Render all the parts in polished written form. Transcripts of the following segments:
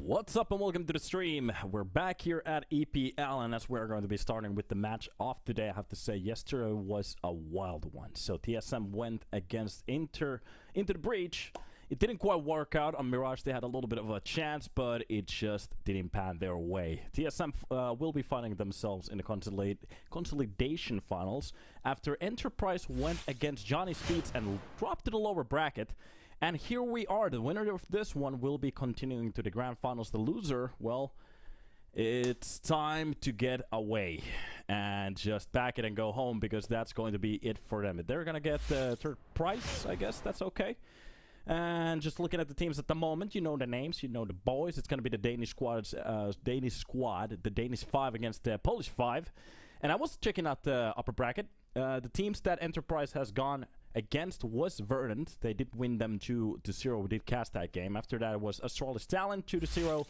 What's up and welcome to the stream. We're back here at EPL and that's where we're going to be starting with the match of today. I have to say yesterday was a wild one. So TSM went against into the breach. It didn't quite work out. On Mirage they had a little bit of a chance, but it just didn't pan their way. TSM will be finding themselves in the consolidation finals after Enterprise went against Johnny Speeds and dropped to the lower bracket. And here we are. The winner of this one will be continuing to the grand finals. The loser, well, it's time to get away and just back it and go home, because that's going to be it for them. They're going to get the third prize, I guess that's okay. And just looking at the teams at the moment, you know the names, you know the boys. It's going to be the Danish squad, the Danish 5 against the Polish 5. And I was checking out the upper bracket. The teams that Enterprise has gone against was Verdant. They did win them 2-0. We did cast that game. After that, it was Astralis Talent 2-0.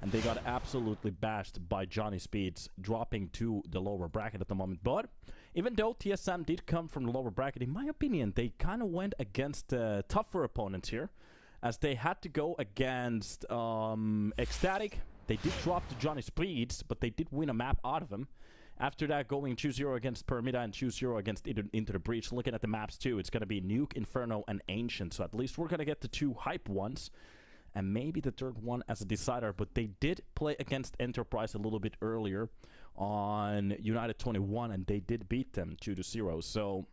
And they got absolutely bashed by Johnny Speeds, dropping to the lower bracket at the moment. But even though TSM did come from the lower bracket, in my opinion, they kind of went against tougher opponents here, as they had to go against Ecstatic. They did drop to Johnny Speeds, but they did win a map out of him. After that, going 2-0 against Pyramida and 2-0 against Into the Breach. Looking at the maps too, it's going to be Nuke, Inferno, and Ancient. So at least we're going to get the two hype ones. And maybe the third one as a decider. But they did play against Enterprise a little bit earlier on United 21. And they did beat them 2-0. So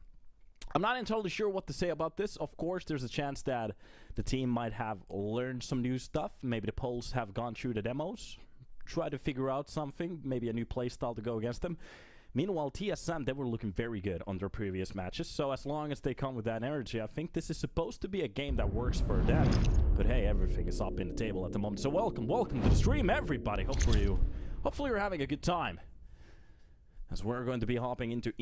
I'm not entirely sure what to say about this. Of course, there's a chance that the team might have learned some new stuff. Maybe the Poles have gone through the demos, try to figure out something, maybe a new playstyle to go against them. Meanwhile, TSM, they were looking very good on their previous matches, so as long as they come with that energy, I think this is supposed to be a game that works for them. But hey, everything is up in the table at the moment, so welcome to the stream, everybody. Hopefully you're having a good time, as we're going to be hopping into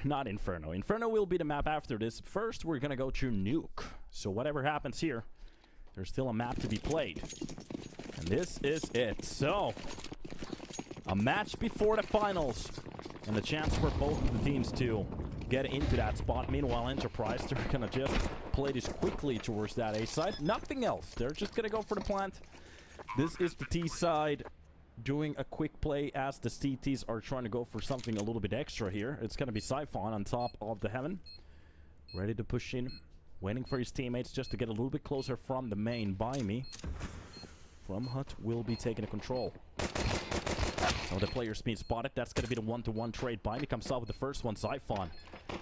not Inferno. Inferno will be the map after this. First, we're gonna go to Nuke. So whatever happens here, there's still a map to be played. And this is it. So, a match before the finals. And a chance for both of the teams to get into that spot. Meanwhile, Enterprise, they're going to just play this quickly towards that A side. Nothing else. They're just going to go for the plant. This is the T side doing a quick play, as the CTs are trying to go for something a little bit extra here. It's going to be Siphon on top of the heaven, ready to push in, waiting for his teammates just to get a little bit closer from the main by me. From Hut will be taking control. So the player's being spotted. That's going to be the one-to-one trade. Bindy comes out with the first one. Zyphon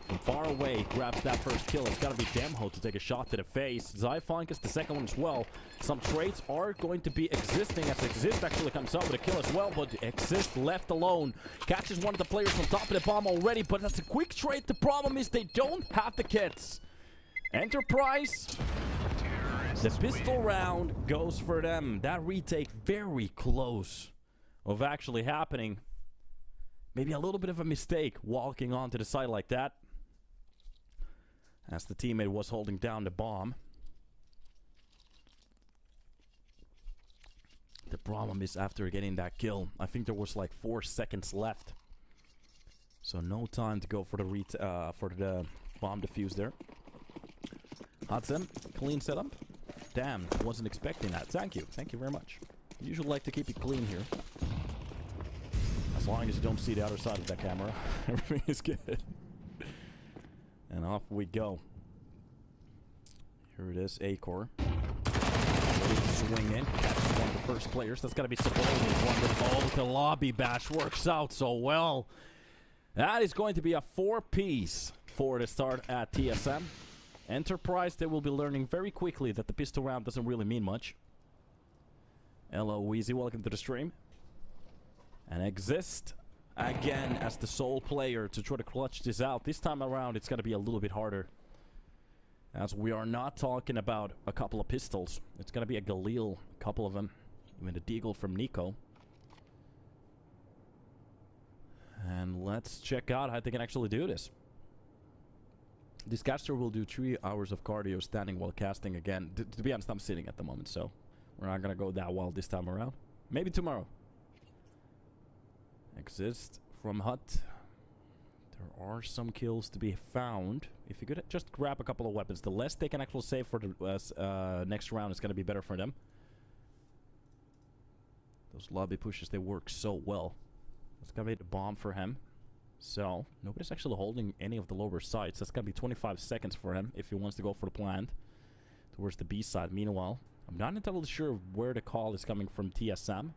from far away grabs that first kill. It's got to be Demho to take a shot to the face. Zyphon gets the second one as well. Some trades are going to be existing, as Exist actually comes out with a kill as well. But Exist left alone. Catches one of the players on top of the bomb already, but that's a quick trade. The problem is they don't have the kits. Enterprise, the pistol round goes for them. That retake very close of actually happening. Maybe a little bit of a mistake walking onto the side like that, as the teammate was holding down the bomb. The problem is, after getting that kill, I think there was like 4 seconds left. So no time to go for the bomb defuse there. Hudson, clean setup. Damn, wasn't expecting that. Thank you very much. Usually like to keep it clean here. As long as you don't see the other side of that camera, everything is good. And off we go. Here it is, A-Core. Ready to swing in. Catches one of the first players. That's got to be Sabolni. The lobby bash works out so well. That is going to be a 4-piece for the start at TSM. Enterprise, they will be learning very quickly that the pistol round doesn't really mean much. Hello, Wheezy, welcome to the stream. And Exist, again, as the sole player to try to clutch this out. This time around, it's going to be a little bit harder, as we are not talking about a couple of pistols. It's going to be a Galil, a couple of them. Even a Deagle from Nico. And let's check out how they can actually do this. This caster will do 3 hours of cardio standing while casting again. To be honest, I'm sitting at the moment, so we're not going to go that well this time around. Maybe tomorrow. Exist from Hut. There are some kills to be found. If you could just grab a couple of weapons, the less they can actually save for the next round is going to be better for them. Those lobby pushes, they work so well. That's gonna be the bomb for him. So, nobody's actually holding any of the lower sites. That's gonna be 25 seconds for him if he wants to go for the plant towards the B side. Meanwhile, I'm not entirely sure where the call is coming from TSM.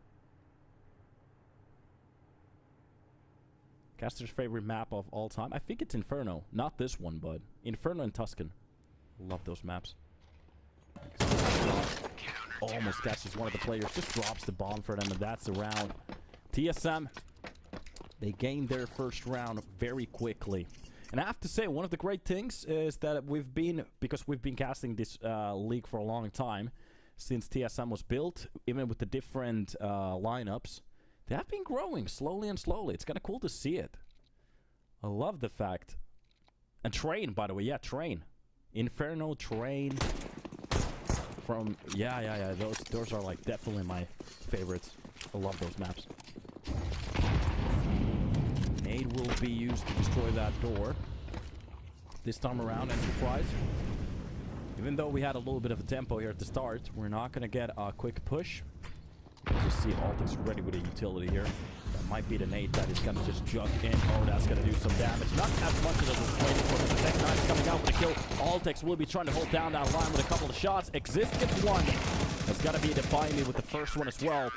Caster's favorite map of all time. I think it's Inferno. Not this one, but Inferno and Tuscan. Love those maps. Almost catches one of the players. Just drops the bomb for them, and that's the round. TSM, they gained their first round very quickly. And I have to say, one of the great things is that because we've been casting this league for a long time, since TSM was built, even with the different lineups, they have been growing slowly and slowly. It's kind of cool to see it. I love the fact. And Train, by the way. Yeah, Train. Inferno, Train. From... Yeah. Those are like definitely my favorites. I love those maps. Nade will be used to destroy that door. This time around, Enterprise. Even though we had a little bit of a tempo here at the start, we're not going to get a quick push. Just see Altix ready with a utility here. That might be the nade that is gonna just jump in. Oh, that's gonna do some damage. Not as much as I was waiting for, but the Tech 9 is coming out with a kill. Altix will be trying to hold down that line with a couple of shots. Exist gets one. That's gotta be the buy me with the first one as well.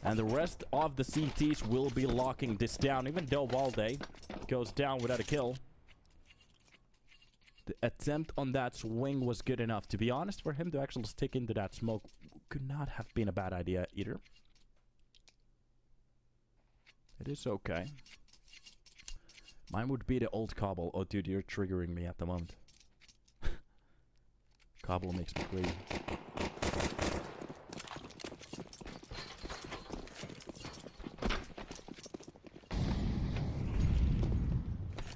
And the rest of the CTs will be locking this down, even though Valde goes down without a kill. The attempt on that swing was good enough. To be honest, for him to actually stick into that smoke could not have been a bad idea either. It is okay. Mine would be the old Cobble. Oh, dude, you're triggering me at the moment. Cobble makes me crazy.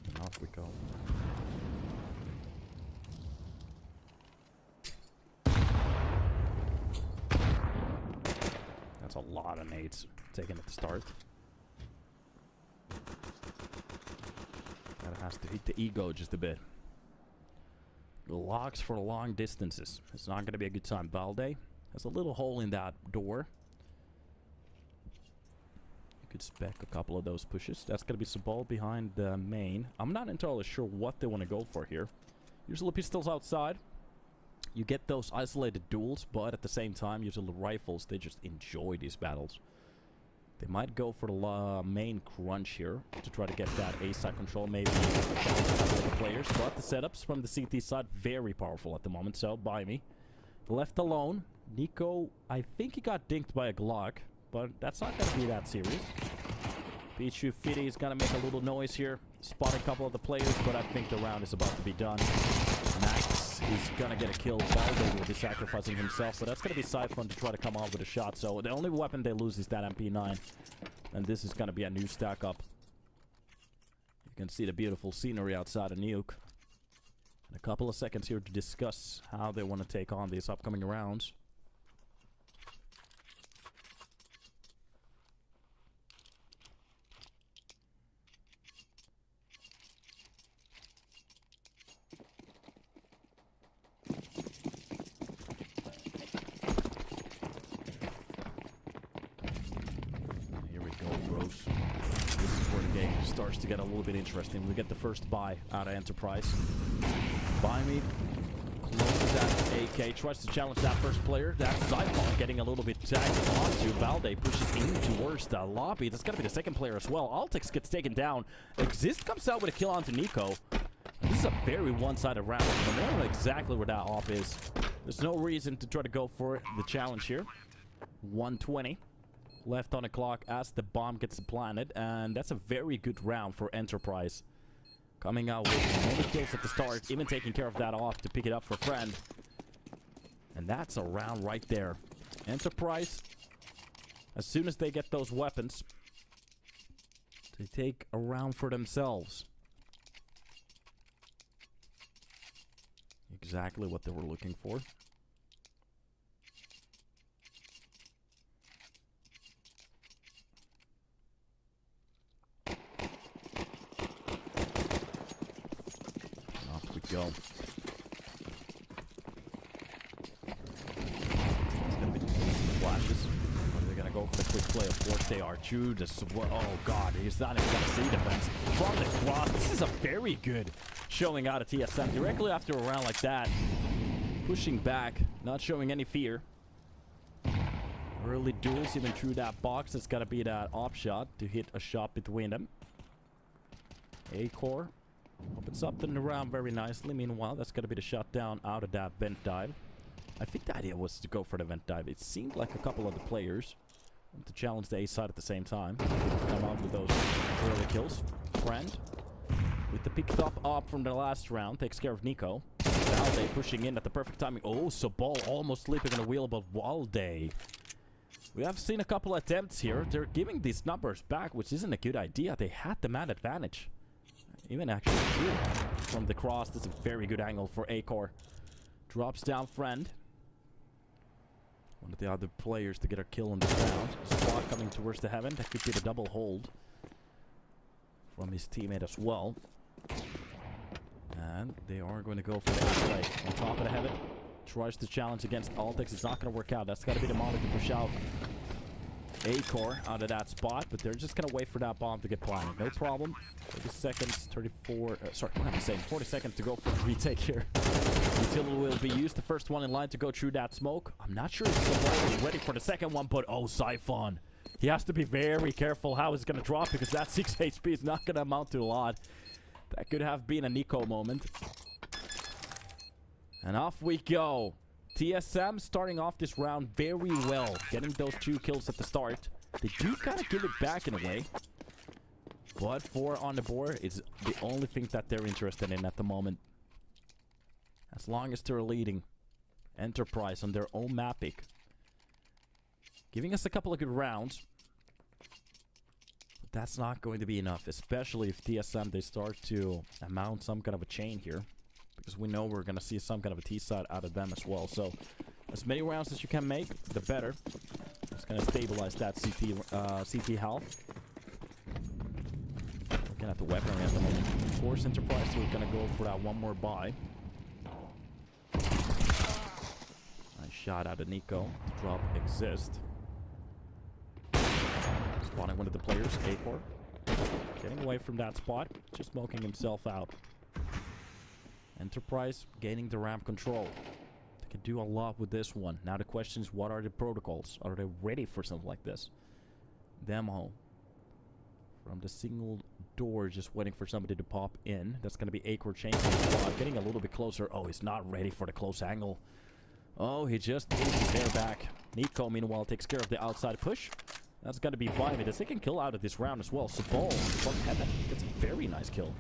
And off we go. That's a lot of nades taken at the start. That has to hit the ego just a bit. Locks for long distances. It's not going to be a good time. Valde has a little hole in that door. You could spec a couple of those pushes. That's going to be some ball behind the main. I'm not entirely sure what they want to go for here. Usually pistols outside. You get those isolated duels, but at the same time, usually rifles, they just enjoy these battles. They might go for the main crunch here to try to get that A-side control, maybe the players. But the setups from the CT side, very powerful at the moment, so buy me. Left alone, Nico, I think he got dinked by a Glock, but that's not going to be that serious. Pichu Fitty is going to make a little noise here, spot a couple of the players, but I think the round is about to be done. Max is going to get a kill. Valde will be sacrificing himself, but that's going to be Siphon to try to come out with a shot. So the only weapon they lose is that MP9. And this is going to be a new stack up. You can see the beautiful scenery outside of Nuke. And a couple of seconds here to discuss how they want to take on these upcoming rounds. Starts to get a little bit interesting. We get the first buy out of Enterprise. Buy me. Closes that AK. Tries to challenge that first player. That's Zyphon getting a little bit tagged onto. Valde pushes in towards the lobby. That's going to be the second player as well. Altix gets taken down. Exist comes out with a kill onto Nico. This is a very one-sided round. I don't know exactly where that off is. There's no reason to try to go for the challenge here. 120. Left on the clock as the bomb gets planted, and that's a very good round for Enterprise. Coming out with many kills at the start, even taking care of that off to pick it up for friend. And that's a round right there. Enterprise, as soon as they get those weapons, they take a round for themselves. Exactly what they were looking for. Go. It's gonna be some flashes. Are they gonna gonna go for the quick play. Of course they are. Judas. Oh god, he's not even gonna see defense from the cross. This is a very good showing out of TSM directly after a round like that. Pushing back, not showing any fear. Early duels even through that box. It's gotta be that op shot to hit a shot between them. A-core opens up the round very nicely. Meanwhile, that's gonna be the shot down out of that vent dive. I think the idea was to go for the vent dive. It seemed like a couple of the players want to challenge the A side at the same time. Come out with those early kills. Friend with the picked up from the last round takes care of Nico. Valde pushing in at the perfect timing. Oh, Sobol almost sleeping on a wheel, but Valde. We have seen a couple attempts here. They're giving these numbers back, which isn't a good idea. They had the man advantage. Even actually from the cross. That's a very good angle for A-core. Drops down Friend. One of the other players to get a kill on this round. Spot coming towards the heaven. That could be the double hold from his teammate as well. And they are going to go for the play on top of the heaven. Tries to challenge against Altex. It's not going to work out. That's got to be the molly to push out A-core out of that spot. But they're just going to wait for that bomb to get planted. No problem. 30 seconds, 34... sorry, what am I saying? 40 seconds to go for the retake here. Utility will be used. The first one in line to go through that smoke. I'm not sure if Sobol is ready for the second one, but oh, Siphon. He has to be very careful how it's going to drop because that 6 HP is not going to amount to a lot. That could have been a Nico moment. And off we go. TSM starting off this round very well. Getting those 2 kills at the start. They do kind of give it back in a way. But 4 on the board is the only thing that they're interested in at the moment. As long as they're leading Enterprise on their own map pick. Giving us a couple of good rounds. But that's not going to be enough. Especially if TSM, they start to mount some kind of a chain here. Because we know we're going to see some kind of a T-side out of them as well. So, as many rounds as you can make, the better. It's going to stabilize that CT health. Looking at the weaponry at the moment. Of course, Enterprise, so we're going to go for that one more buy. Nice shot out of Nico. The drop exists. Spawning one of the players, A-core. Getting away from that spot. Just smoking himself out. Enterprise gaining the ramp control. They can do a lot with this one. Now the question is, what are the protocols? Are they ready for something like this? Demo. From the single door, just waiting for somebody to pop in. That's going to be A-core changing the spot. Getting a little bit closer. Oh, he's not ready for the close angle. Oh, he just moves his hair back. Nico, meanwhile, takes care of the outside push. That's going to be Vimy. The second kill out of this round as well. Sobol from heaven gets a very nice kill.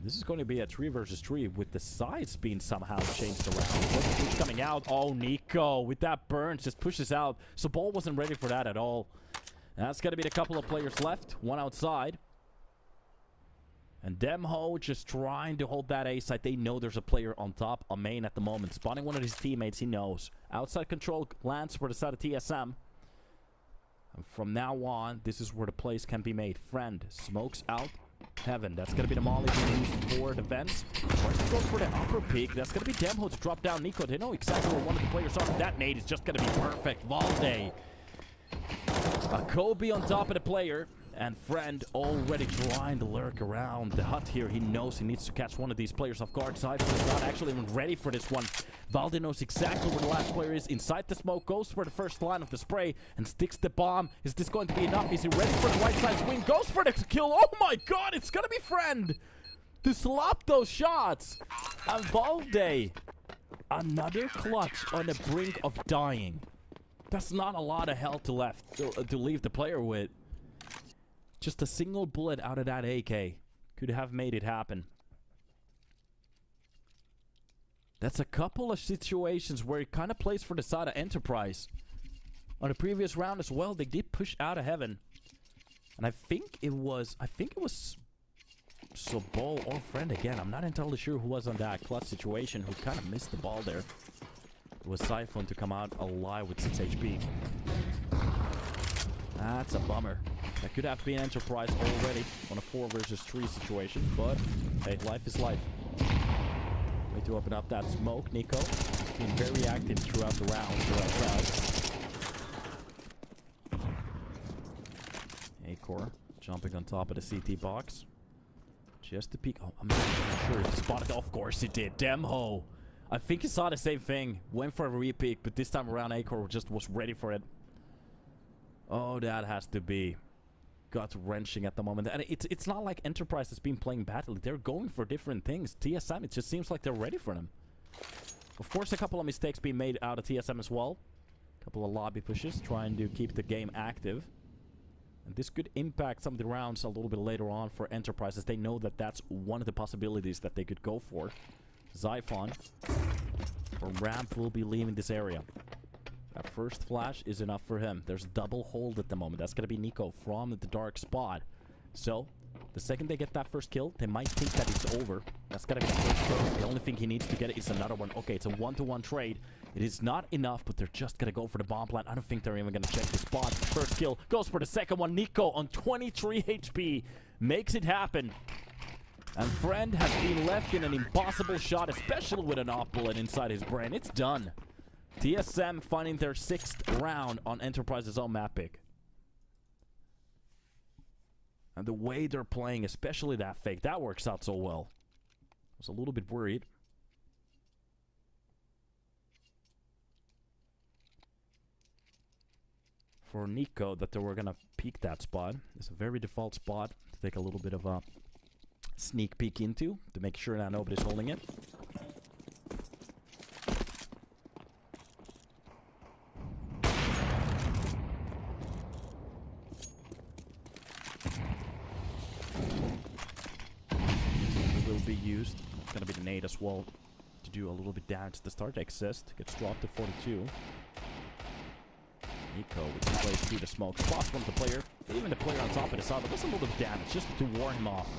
This is going to be a 3 versus 3 with the sides being somehow changed around. Push coming out. Oh, Nico with that burn just pushes out. Sobol wasn't ready for that at all. That's going to be a couple of players left. One outside. And Demho just trying to hold that A side. They know there's a player on top, on main at the moment. Spawning one of his teammates, he knows. Outside control lands for the side of TSM. And from now on, this is where the plays can be made. Friend smokes out. Heaven, that's gonna be the molly being used for the vents. Tries to go for the upper peak. That's gonna be Demho to drop down Nico. They know exactly where one of the players are. That nade is just gonna be perfect. Valde. A Kobe on top of the player. And Friend already trying to lurk around the hut here. He knows he needs to catch one of these players off guard. Cypher is not actually even ready for this one. Valde knows exactly where the last player is. Inside the smoke, goes for the first line of the spray and sticks the bomb. Is this going to be enough? Is he ready for the right side swing? Goes for the kill. Oh my god, it's gonna be Friend to slap those shots. And Valde, another clutch on the brink of dying. That's not a lot of health to leave the player with. Just a single bullet out of that AK could have made it happen. That's a couple of situations where it kind of plays for the side of Enterprise. On the previous round as well, they did push out of heaven. And I think it was Sobol or Friend again. I'm not entirely sure who was on that clutch situation, who kind of missed the ball there. It was Siphon to come out alive with 6 HP. That's a bummer. That could have been Enterprise already on a 4 versus 3 situation, but hey, life is life. Way to open up that smoke. Nico being very active throughout the round. Acor jumping on top of the CT box. Just to peek. Oh, I'm not sure if he spotted. Of course he did. Demho. I think he saw the same thing. Went for a re-peek, but this time around Acor just was ready for it. Oh, that has to be gut-wrenching at the moment. And it's not like Enterprise has been playing badly. They're going for different things. TSM, it just seems like they're ready for them. Of course, a couple of mistakes being made out of TSM as well. A couple of lobby pushes, trying to keep the game active. And this could impact some of the rounds a little bit later on for Enterprise, as they know that that's one of the possibilities that they could go for. Xiphon from Ramp will be leaving this area. That first flash is enough for him. There's a double hold at the moment. That's going to be Nico from the dark spot. So, the second they get that first kill, they might think that it's over. That's going to be the first kill. The only thing he needs to get is another one. Okay, it's a 1-to-1 trade. It is not enough, but they're just going to go for the bomb plant. I don't think they're even going to check the spot. First kill goes for the second one. Nico on 23 HP makes it happen. And Friend has been left in an impossible shot, especially with an op bullet inside his brain. It's done. TSM finding their 6th round on Enterprise's own map pick. And the way they're playing, especially that fake, that works out so well. I was a little bit worried. For Nico, that they were going to peek that spot. It's a very default spot to take a little bit of a sneak peek into, to make sure that nobody's holding it. Be used. It's gonna be the nade as well to do a little bit damage. The start exist gets dropped to 42. Nico with the plays through the smoke. Spots one of the player, even the player on top of the side, but does a little bit of damage just to warn him off.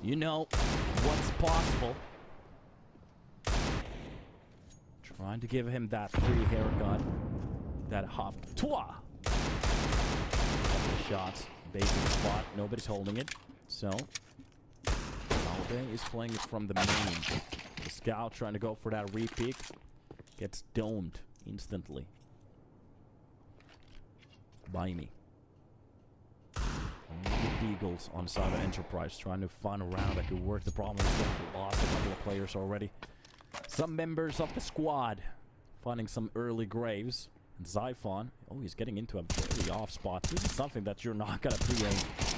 You know what's possible. Trying to give him that free haircut. That half twa. Shots. Basic spot. Nobody's holding it. So is playing it from the main. The scout trying to go for that re-peek gets domed instantly by me. The Eagles on side of Enterprise trying to find a round that could work. The problem is that we lost a couple of players already. Some members of the squad finding some early graves. And Xiphon, oh, he's getting into a very off spot. This is something that you're not gonna pre-aim.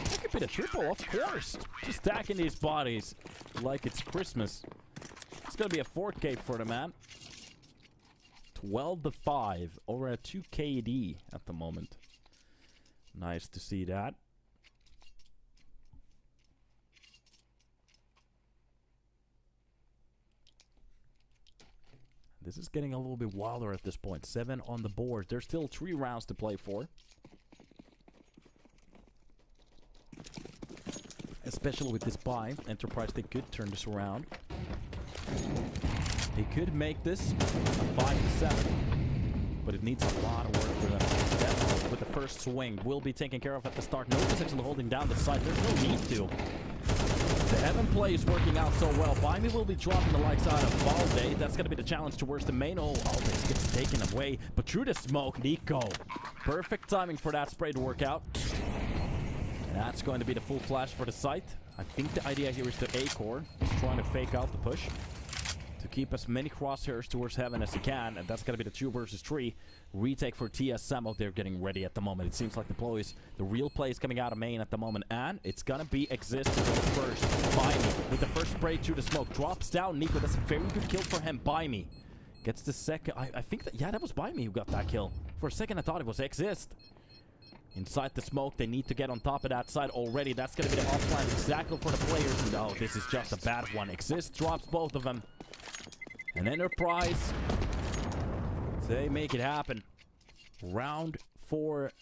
That could be the triple, of course. Just stacking these bodies like it's Christmas. It's gonna be a 4K for the man. 12-5 over a 2 KD at the moment. Nice to see that. This is getting a little bit wilder at this point. 7 on the board. There's still 3 rounds to play for. Especially with this buy. Enterprise, they could turn this around. They could make this 5-7. But it needs a lot of work for them. Definitely with the first swing will be taken care of at the start. Nobody's actually holding down the side. There's no need to. The Heaven play is working out so well. Baimi will be dropping the likes out of Balde. That's going to be the challenge towards the main. Oh, this gets taken away. But through the smoke, Nico. Perfect timing for that spray to work out. And that's going to be the full flash for the site. I think the idea here is the Acor is trying to fake out the push to keep as many crosshairs towards Heaven as he can. And that's going to be the 2 versus 3 retake for TSM. Oh, they're getting ready at the moment. It seems like the real play is coming out of main at the moment. And it's going to be Exist to go first. Baimi with the first spray through the smoke. Drops down Nico. That's a very good kill for him. Baimi gets the second. I think that, yeah, that was Baimi who got that kill. For a second, I thought it was Exist. Inside the smoke, they need to get on top of that side already. That's going to be the off-plan exactly for the players. No, this is just a bad one. Exist drops both of them. And Enterprise, they make it happen. Round for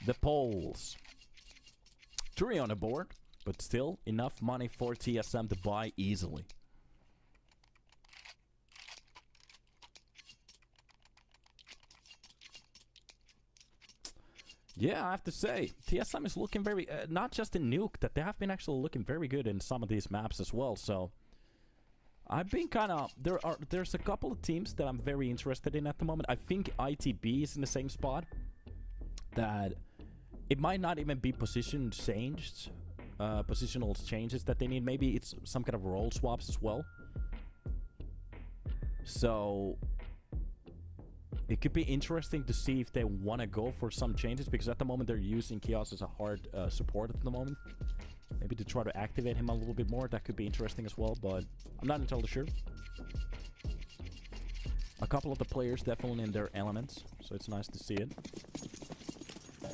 the polls. 3 on the board, but still enough money for TSM to buy easily. Yeah, I have to say, TSM is looking very, not just in Nuke, that they have been actually looking very good in some of these maps as well, so I've been kind of, there's a couple of teams that I'm very interested in at the moment. I think ITB is in the same spot, that It might not even be position changed, positional changes that they need. Maybe it's some kind of role swaps as well. So it could be interesting to see if they want to go for some changes, because at the moment they're using Chaos as a hard support at the moment. Maybe to try to activate him a little bit more. That could be interesting as well, but I'm not entirely sure. A couple of the players definitely in their elements, so it's nice to see it.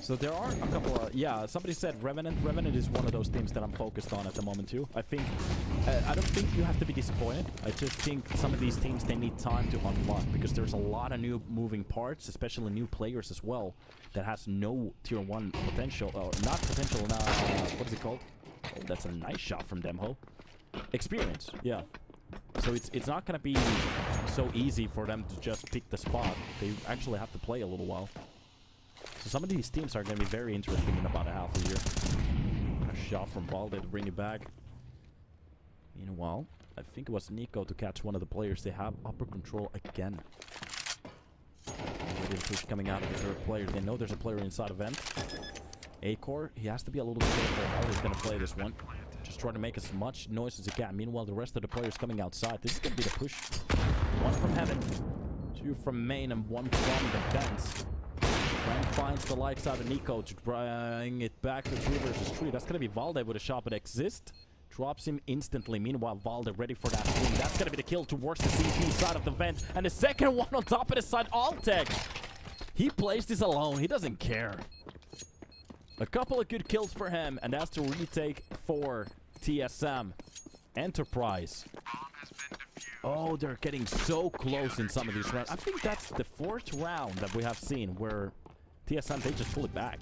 So there are a couple of... Yeah, somebody said Revenant. Revenant is one of those teams that I'm focused on at the moment too. I think... I don't think you have to be disappointed. I just think some of these teams, they need time to unlock, because there's a lot of new moving parts, especially new players as well, that has no tier 1 potential. Or not potential, what is it called? Oh, that's a nice shot from Demho. Experience, yeah. So it's not going to be so easy for them to just pick the spot. They actually have to play a little while. So some of these teams are going to be very interesting in about a half a year. A shot from Valde to bring it back. Meanwhile, I think it was Nico to catch one of the players. They have upper control again. Already the push coming out of the third player. They know there's a player inside of vent. A-Core, he has to be a little bit careful how he's going to play this one. Just try to make as much noise as he can. Meanwhile, the rest of the players coming outside. This is going to be the push. One from heaven, two from main, and one from the fence. Friend finds the likes out of Nico to bring it back to 3 versus 3. That's going to be Valde with a shot, but Exist drops him instantly. Meanwhile, Valde ready for that swing. That's going to be the kill towards the CP side of the vent. And the second one on top of the side, Altec. He plays this alone. He doesn't care. A couple of good kills for him, and that's the retake for TSM. Enterprise. Oh, they're getting so close in some of these rounds. I think that's the 4th round that we have seen where TSM, they just pull it back.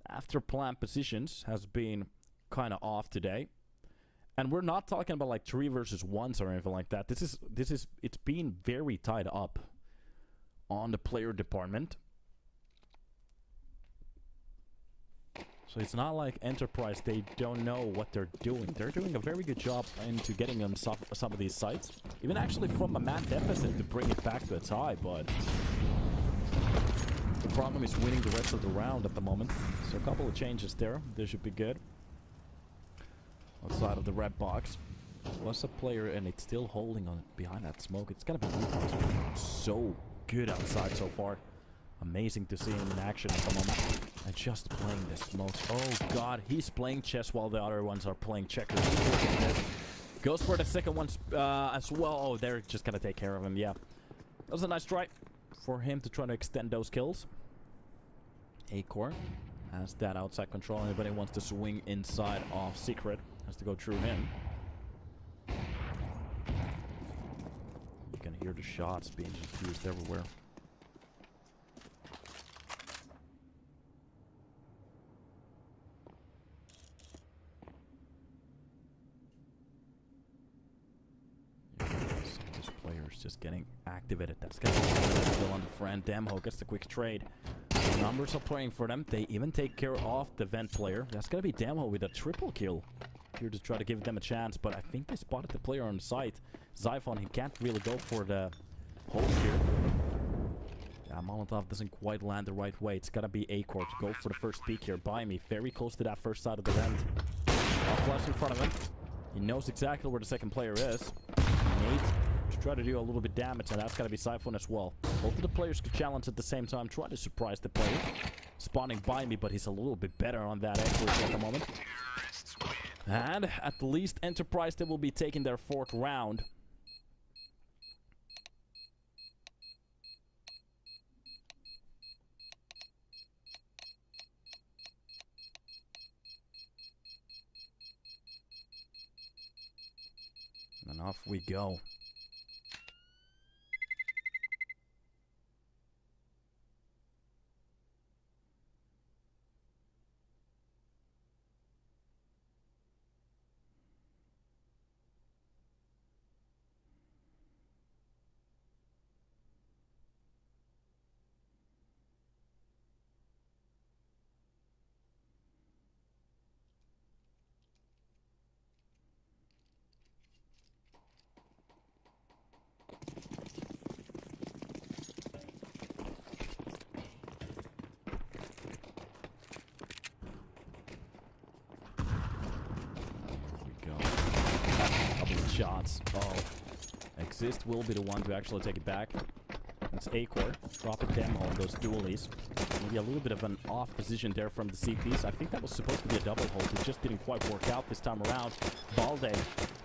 After plan positions has been kind of off today. And we're not talking about like 3 versus 1s or anything like that. It's been very tied up on the player department. So it's not like Enterprise, they don't know what they're doing. They're doing a very good job into getting on some of these sites. Even actually from a man deficit to bring it back to its high, but the problem is winning the rest of the round at the moment. So a couple of changes there. They should be good. Outside of the red box. Was a player and it's still holding on behind that smoke. It's gonna be so good outside so far. Amazing to see him in action at the moment. And just playing the smokes. Oh god, he's playing chess while the other ones are playing checkers. Goes for the second one as well. Oh, they're just gonna take care of him, yeah. That was a nice try for him to try to extend those kills. A-Core has that outside control. Anybody wants to swing inside of Secret has to go through him. You can hear the shots being just used everywhere. Just getting activated. That's gonna be still on the friend. Demho gets the quick trade. The numbers are playing for them. They even take care of the vent player. That's gonna be Demho with a triple kill. Here to try to give them a chance, but I think they spotted the player on site. Zyphon, he can't really go for the hold here. Yeah, Molotov doesn't quite land the right way. It's gotta be A-Core to go for the first peek here. By me, very close to that first side of the vent. Flash in front of him. He knows exactly where the second player is. Nate try to do a little bit damage, and that's gotta be Siphon as well. Both of the players could challenge at the same time, try to surprise the player. Spawning by me, but he's a little bit better on that accuracy at the moment. And at least Enterprise, they will be taking their 4th round. And off we go. Exist will be the one to actually take it back. It's A-Core. Dropping them on those dualies. Maybe a little bit of an off position there from the CTs. I think that was supposed to be a double hold. It just didn't quite work out this time around. Balde.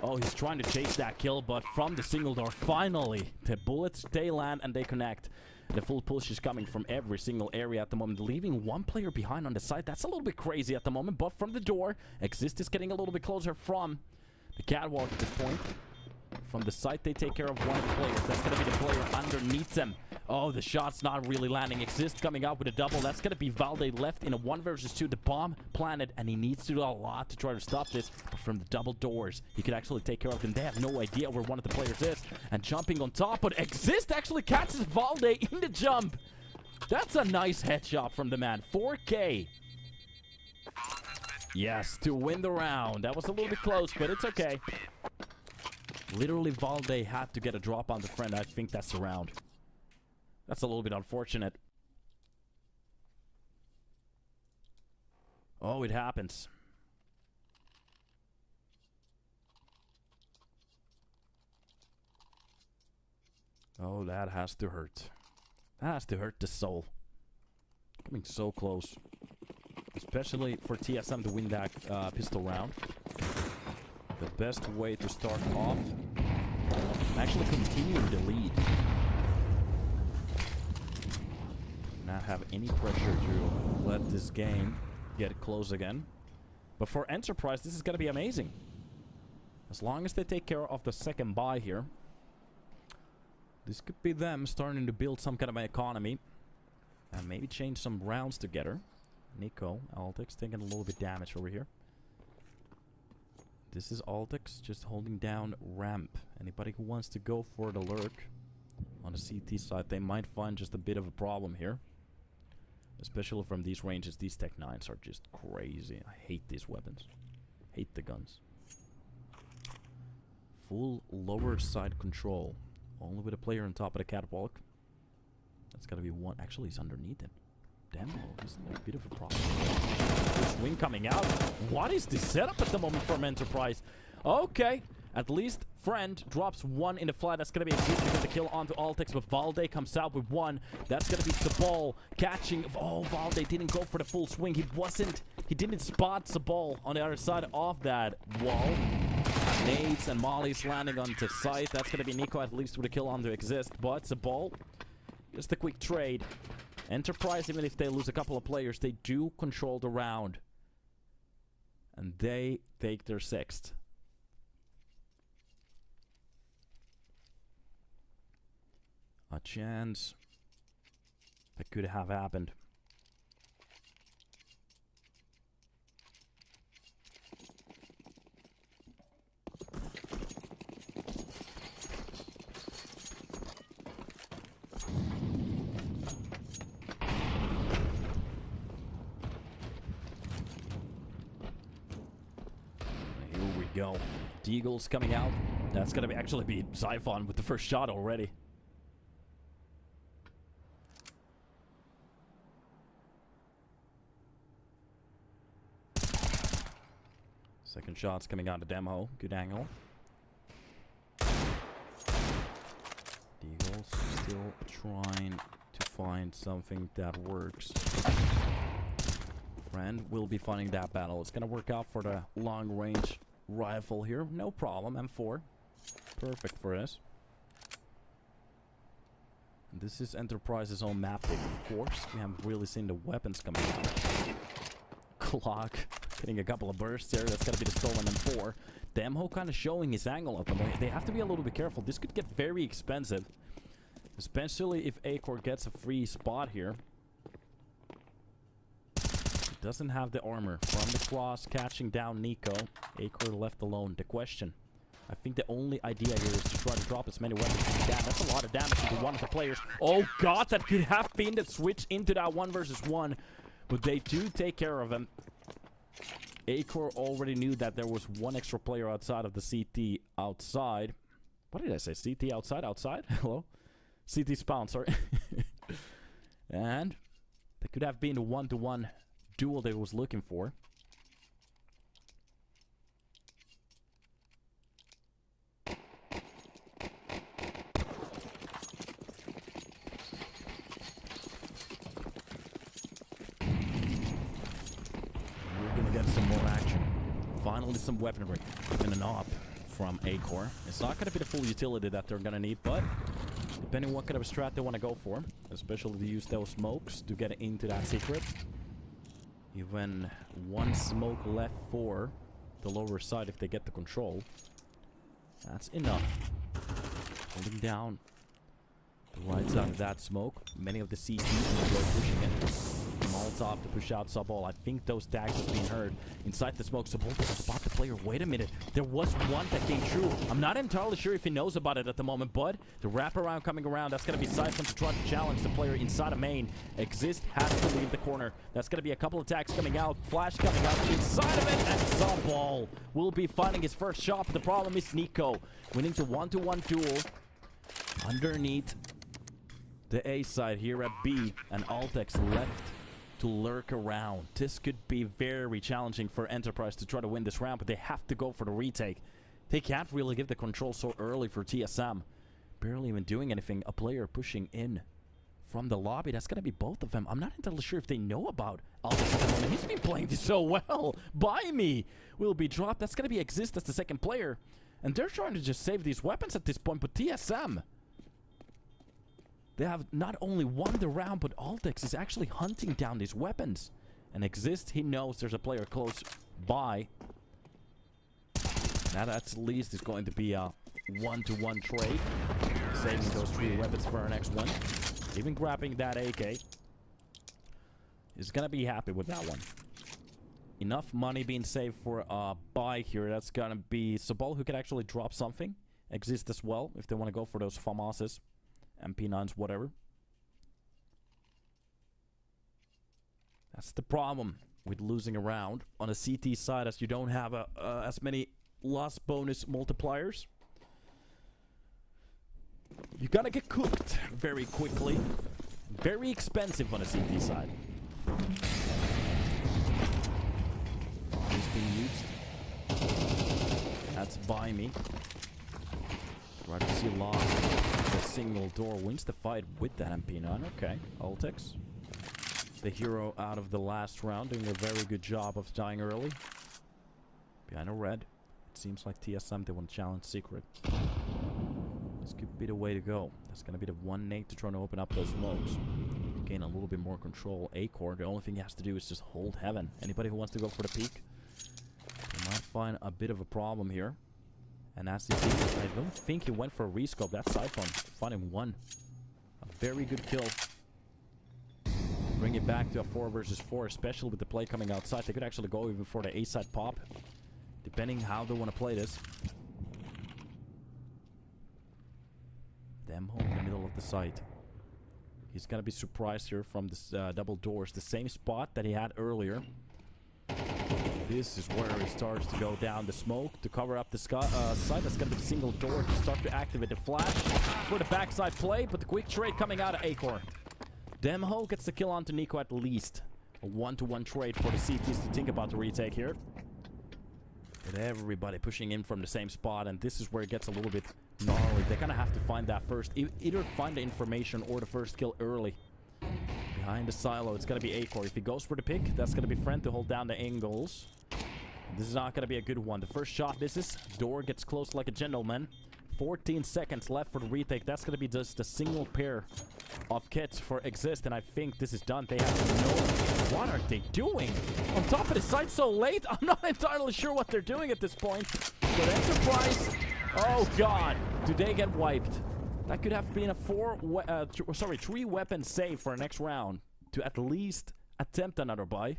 Oh, he's trying to chase that kill, but from the single door, finally, the bullets, they land and they connect. The full push is coming from every single area at the moment, leaving one player behind on the side. That's a little bit crazy at the moment, but from the door, Exist is getting a little bit closer from the catwalk at this point. From the side, they take care of one of the players. That's going to be the player underneath them. Oh, the shot's not really landing. Exist coming out with a double. That's going to be Valde left in a 1 versus 2. The bomb planted, and he needs to do a lot to try to stop this. But from the double doors, he could actually take care of them. They have no idea where one of the players is. And jumping on top, but Exist actually catches Valde in the jump. That's a nice headshot from the man. 4K. Yes, to win the round. That was a little bit close, but it's okay. Literally, Valde had to get a drop on the friend. I think that's the round. That's a little bit unfortunate. Oh, it happens. Oh, that has to hurt. That has to hurt the soul. Coming so close. Especially for TSM to win that pistol round. The best way to start off and actually continue the lead. Not have any pressure to let this game get close again. But for Enterprise, this is going to be amazing. As long as they take care of the second buy here. This could be them starting to build some kind of an economy. And maybe change some rounds together. Nico, Altix taking a little bit damage over here. This is Altix just holding down ramp. Anybody who wants to go for the lurk on the CT side, they might find just a bit of a problem here. Especially from these ranges. These Tech 9s are just crazy. I hate these weapons. Hate the guns. Full lower side control. Only with a player on top of the catwalk. That's gotta be one. Actually, he's underneath it. Damn, isn't that a bit of a problem? Swing coming out. What is the setup at the moment from Enterprise? Okay, at least Friend drops one in the flat. That's going to be a good to get the kill onto Altix, but Valde comes out with one. That's going to be Sabal catching. Oh, Valde didn't go for the full swing. He didn't spot Sabal on the other side of that wall. Nades and mollies landing onto site. That's going to be Nico at least with a kill on to Exist, but Sabal, just a quick trade. Enterprise, even if they lose a couple of players, they do control the round. And they take their 6th. A chance that could have happened. Go. Deagle's coming out. That's gonna actually be Siphon with the first shot already. Second shot's coming out of Demo. Good angle. Deagle's still trying to find something that works. Friend will be finding that battle. It's gonna work out for the long range rifle here, no problem. M4, perfect for us. This is Enterprise's own map pick, of course. We haven't really seen the weapons coming out. Clock getting a couple of bursts there. That's gonna be the stolen M4. Demho kind of showing his angle at the moment. They have to be a little bit careful. This could get very expensive, especially if A-Core gets a free spot here. Doesn't have the armor. From the cross, catching down Nico. A-Core left alone. The question. I think the only idea here is to try to drop as many weapons as you can. That's a lot of damage to one of the players. Oh god, that could have been the switch into that 1 versus 1. But they do take care of him. A-Core already knew that there was one extra player outside of the CT outside. What did I say? CT outside? Outside? Hello? CT spawn, sorry. And that could have been the 1-to-1 duel they was looking for. finally some weaponry. Even an op from A-Core. It's not going to be the full utility that they're going to need, but depending on what kind of a strat they want to go for, especially to use those smokes to get into that secret. Even one smoke left for the lower side if they get the control. That's enough. Holding down the right side of that smoke. Many of the CTs enjoy pushing it. Molotov to push out Sabol. I think those tags has been heard inside the smoke. Sabol doesn't spot the player. Wait a minute. There was one that came true. I'm not entirely sure if he knows about it at the moment, but the wraparound coming around, that's going to be Siphon to try to challenge the player inside of main. Exist has to leave the corner. That's going to be a couple of tags coming out. Flash coming out inside of it, and Sabol will be finding his first shot. But the problem is Nico winning the one-to-one duel underneath the A side here at B, and Altex left to lurk around. This could be very challenging for Enterprise to try to win this round, but they have to go for the retake. They can't really give the control so early for TSM. Barely even doing anything. A player pushing in from the lobby. That's going to be both of them. I'm not entirely sure if they know about Altex at the moment. He's been playing this so well. By me will be dropped. That's going to be Exist as the second player. And they're trying to just save these weapons at this point, but TSM, they have not only won the round, but Altex is actually hunting down these weapons. And Exist, he knows there's a player close by. Now that at least is going to be a one-to-one trade. Saving those 3 weapons for our next one. Even grabbing that AK. Is going to be happy with that one. Enough money being saved for a buy here. That's going to be Sabol, who can actually drop something. Exist as well, if they want to go for those FAMASes. MP9s, whatever. That's the problem with losing a round on a CT side, as you don't have as many loss bonus multipliers. You gotta get cooked very quickly. Very expensive on a CT side. It's being used. That's by me. Right to see lock. The single door wins the fight with that MP9. Okay, Altex, the hero out of the last round, doing a very good job of dying early. Behind a red. It seems like TSM, they want to challenge secret. This could be the way to go. That's going to be the one nade to try to open up those smokes. Gain a little bit more control. A-Core, the only thing he has to do is just hold heaven. Anybody who wants to go for the peak, they might find a bit of a problem here. And as he did, I don't think he went for a rescope. That Siphon finding one. A very good kill. Bring it back to a 4 versus 4, especially with the play coming outside. They could actually go even for the A-side pop, depending how they want to play this. Demo in the middle of the site. He's going to be surprised here from this double doors. The same spot that he had earlier. This is where he starts to go down the smoke to cover up the site. That's going to be the single door to start to activate the flash for the backside play, but the quick trade coming out of A-Core. Demho gets the kill onto Nico at least. A one-to-one trade for the CTs to think about the retake here. But everybody pushing in from the same spot, and this is where it gets a little bit gnarly. They kind of have to find that first. Either find the information or the first kill early. Behind the silo, it's going to be A-Core. If he goes for the pick, that's going to be Friend to hold down the angles. This is not going to be a good one. The first shot misses. Door gets close like a gentleman. 14 seconds left for the retake. That's going to be just a single pair of kits for Exist, and I think this is done. They have no... What are they doing? On top of the site so late? I'm not entirely sure what they're doing at this point. But Enterprise... Oh, God. Do they get wiped? That could have been a 3 weapon save for next round to at least attempt another buy.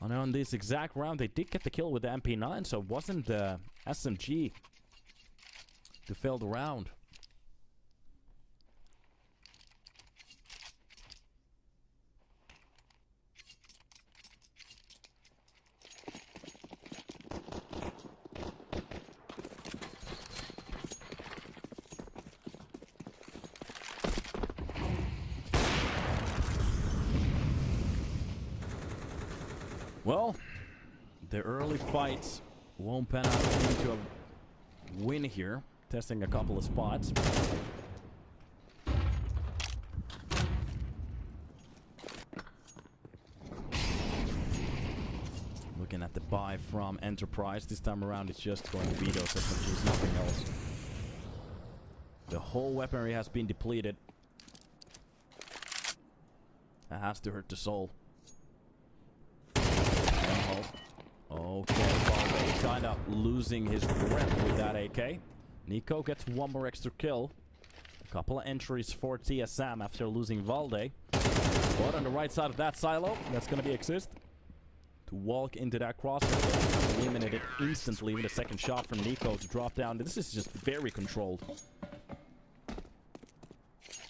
And on this exact round, they did get the kill with the MP9, so it wasn't the SMG to fail the round. Well, the early fights won't pan out into a win here. Testing a couple of spots. Intermission at the buy from Enterprise. This time around it's just going to be those SMGs, nothing else. The whole weaponry has been depleted. That has to hurt the soul. Okay, Valde kind of losing his grip with that AK. Nico gets one more extra kill. A couple of entries for TSM after losing Valde. But on the right side of that silo, that's going to be Exist. To walk into that crosshair, eliminated instantly with a second shot from Nico to drop down. This is just very controlled.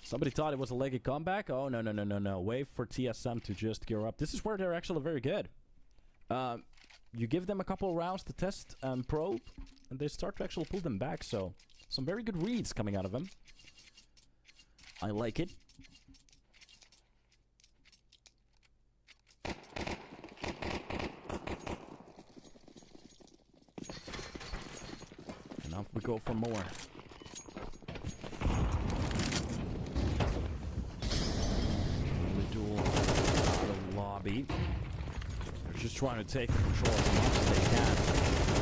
Somebody thought it was a leggy comeback. Oh, no, no, no, no, no. Wait for TSM to just gear up. This is where they're actually very good. You give them a couple of rounds to test and probe, and they start to actually pull them back. So, some very good reads coming out of them. I like it. And off we go for more. Duel out of lobby. They're just trying to take the control as much as they can.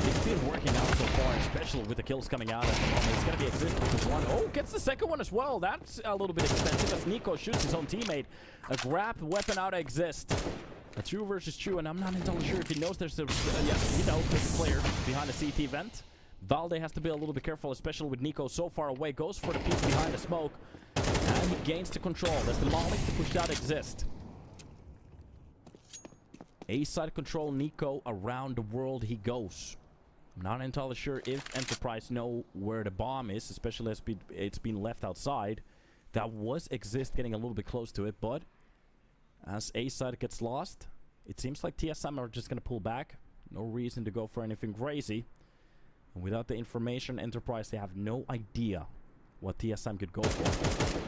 It's been working out so far, especially with the kills coming out at the moment. It's going to be Exist with the one. Oh, gets the second one as well. That's a little bit expensive as Nico shoots his own teammate. A grab weapon out of Exist. A 2 versus 2, and I'm not entirely sure if he knows there's a... yes, he knows there's a player behind the CT vent. Valde has to be a little bit careful, especially with Nico so far away. Goes for the piece behind the smoke. And he gains the control. There's the molly to push out Exist. A-side control Nico around the world he goes. I'm not entirely sure if Enterprise know where the bomb is, especially as it's been left outside. That was Exist getting a little bit close to it, but as A-side gets lost, it seems like TSM are just going to pull back. No reason to go for anything crazy. And without the information, Enterprise, they have no idea what TSM could go for.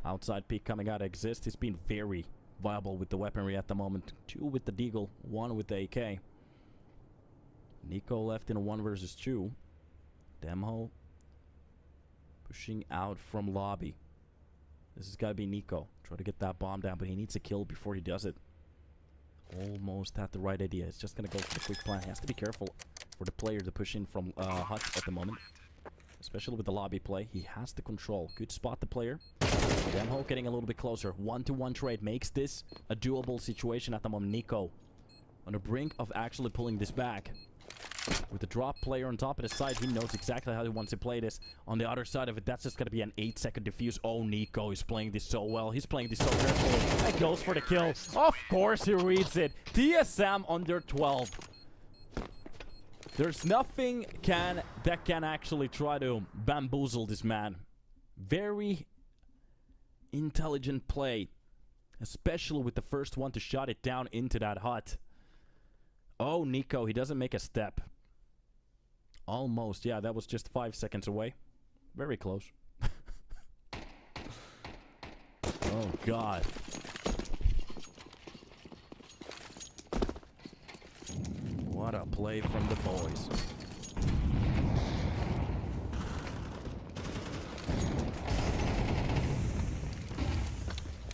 Outside peek coming out of Exist. He's been very viable with the weaponry at the moment. 2 with the Deagle, 1 with the AK. Nico left in a 1 versus 2. Demho pushing out from lobby. This has got to be Nico. Try to get that bomb down, but he needs a kill before he does it. Almost had the right idea. It's just going to go for the quick plan. He has to be careful for the player to push in from hut at the moment. Especially with the lobby play. He has the control. Good spot the player. Demho getting a little bit closer. 1-to-1 trade makes this a doable situation at the moment. Nico on the brink of actually pulling this back. With the drop player on top of the side, he knows exactly how he wants to play this. On the other side of it, that's just going to be an 8-second defuse. Oh, Nico is playing this so well. He's playing this so carefully. And goes for the kill. Of course he reads it. TSM under 12. There's nothing that can actually try to bamboozle this man. Very intelligent play. Especially with the first one to shot it down into that hut. Oh, Nico, he doesn't make a step. Almost, yeah, that was just 5 seconds away. Very close. Oh, God. What a play from the boys.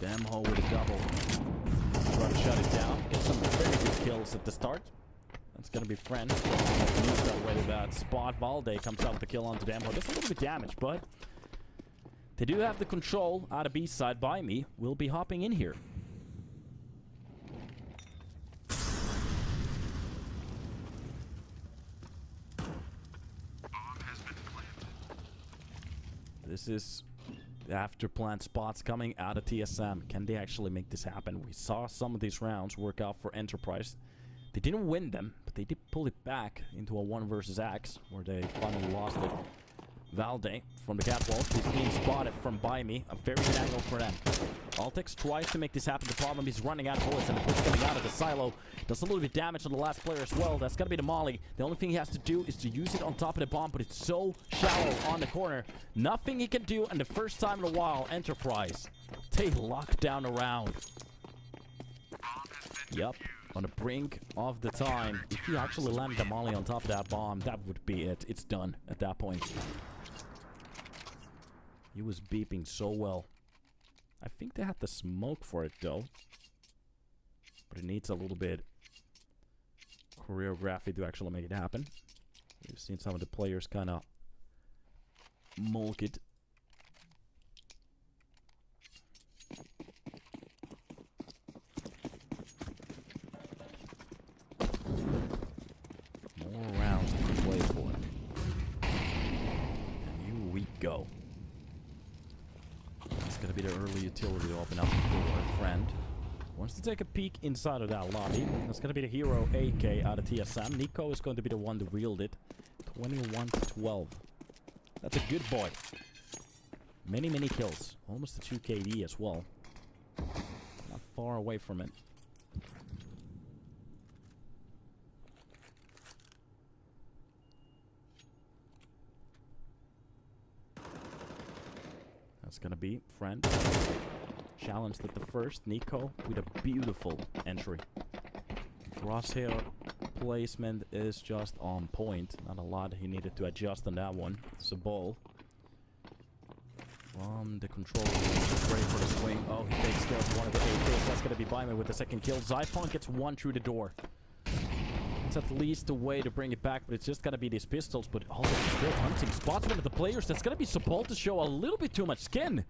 Demho with a double. Try to shut it down. Get some very good kills at the start. That's gonna be Friend. Use that way to that spot. Valde comes out with the kill onto Demho. Does a little bit damage, but they do have the control out of B side by me. We'll be hopping in here. This is after plant spots coming out of TSM. Can they actually make this happen? We saw some of these rounds work out for Enterprise. They didn't win them, but they did pull it back into a 1 versus X, where they finally lost it. Valde from the catwalk. He's being spotted from by me. A very good angle for them. Altex tries to make this happen. The problem is running out of bullets, and the push coming out of the silo does a little bit of damage on the last player as well. That's gotta be the molly. The only thing he has to do is to use it on top of the bomb, but it's so shallow on the corner. Nothing he can do, and the first time in a while, Enterprise, they lock down a round. Yup. On the brink of the time. If he actually landed the molly on top of that bomb, that would be it. It's done at that point. He was beeping so well. I think they had the smoke for it though. But it needs a little bit choreography to actually make it happen. We've seen some of the players kind of mulk it. More rounds to play for. And here we go. It's gonna be the early utility to open up the door. Friend wants to take a peek inside of that lobby. That's gonna be the hero AK out of TSM. Nico is going to be the one to wield it. 21 to 12. That's a good boy. Many kills. Almost a 2 KD as well. Not far away from it. That's gonna be Friend. Challenged at the first. Nico with a beautiful entry. Crosshair placement is just on point. Not a lot he needed to adjust on that one. Sabol. From the control room, ready for the swing. Oh, he takes care of one of the AKs. That's gonna be Byman with the second kill. Zyphon gets one through the door. It's at least a way to bring it back, but it's just gonna be these pistols. But also still hunting spots one of the players. That's gonna be Sabol to show a little bit too much skin.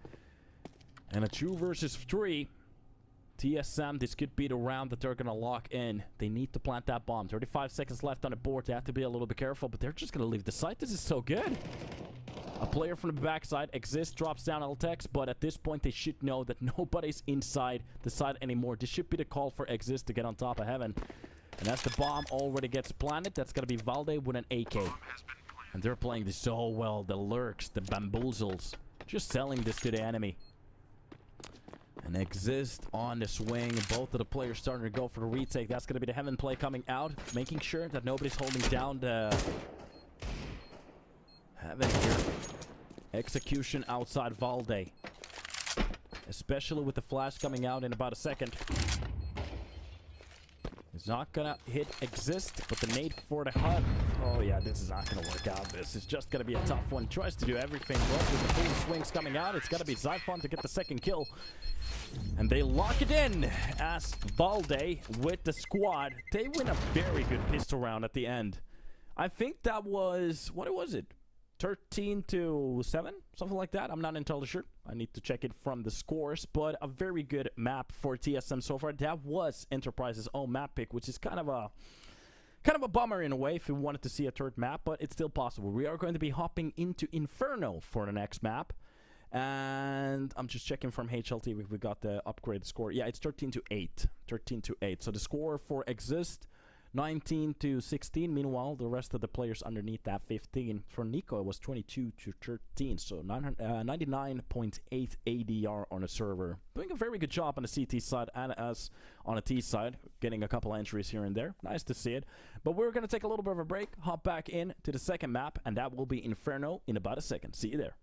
And a 2 versus 3. TSM, this could be the round that they're gonna lock in. They need to plant that bomb. 35 seconds left on the board. They have to be a little bit careful, but they're just gonna leave the site. This is so good. A player from the backside, Exist, drops down Ltex, but at this point they should know that nobody's inside the site anymore. This should be the call for Exist to get on top of heaven. And as the bomb already gets planted, that's gonna be Valde with an AK. And they're playing this so well. The lurks, the bamboozles. Just selling this to the enemy. And Exist on the swing. Both of the players starting to go for the retake. That's going to be the Heaven play coming out. Making sure that nobody's holding down the Heaven here. Execution outside Valde. Especially with the flash coming out in about a second. He's not going to hit Exist, but the nade for the HUD. Oh yeah, this is not going to work out. This is just going to be a tough one. Tries to do everything, but with the full swings coming out, it's going to be Zyphon to get the second kill. And they lock it in as Valde with the squad. They win a very good pistol round at the end. I think that was, what was it? 13 to 7? Something like that. I'm not entirely sure. I need to check it from the scores, but a very good map for TSM so far. That was Enterprise's own map pick, which is kind of a bummer in a way if you wanted to see a third map, but it's still possible. We are going to be hopping into Inferno for the next map. And I'm just checking from HLT if we got the upgraded score. Yeah, it's 13 to 8. 13 to 8. So the score for Exist, 19 to 16. Meanwhile, the rest of the players underneath that 15. For Nico, it was 22 to 13. So 99.8 ADR on the server. Doing a very good job on the CT side and us on the T side. Getting a couple entries here and there. Nice to see it. But we're going to take a little bit of a break. Hop back in to the second map. And that will be Inferno in about a second. See you there.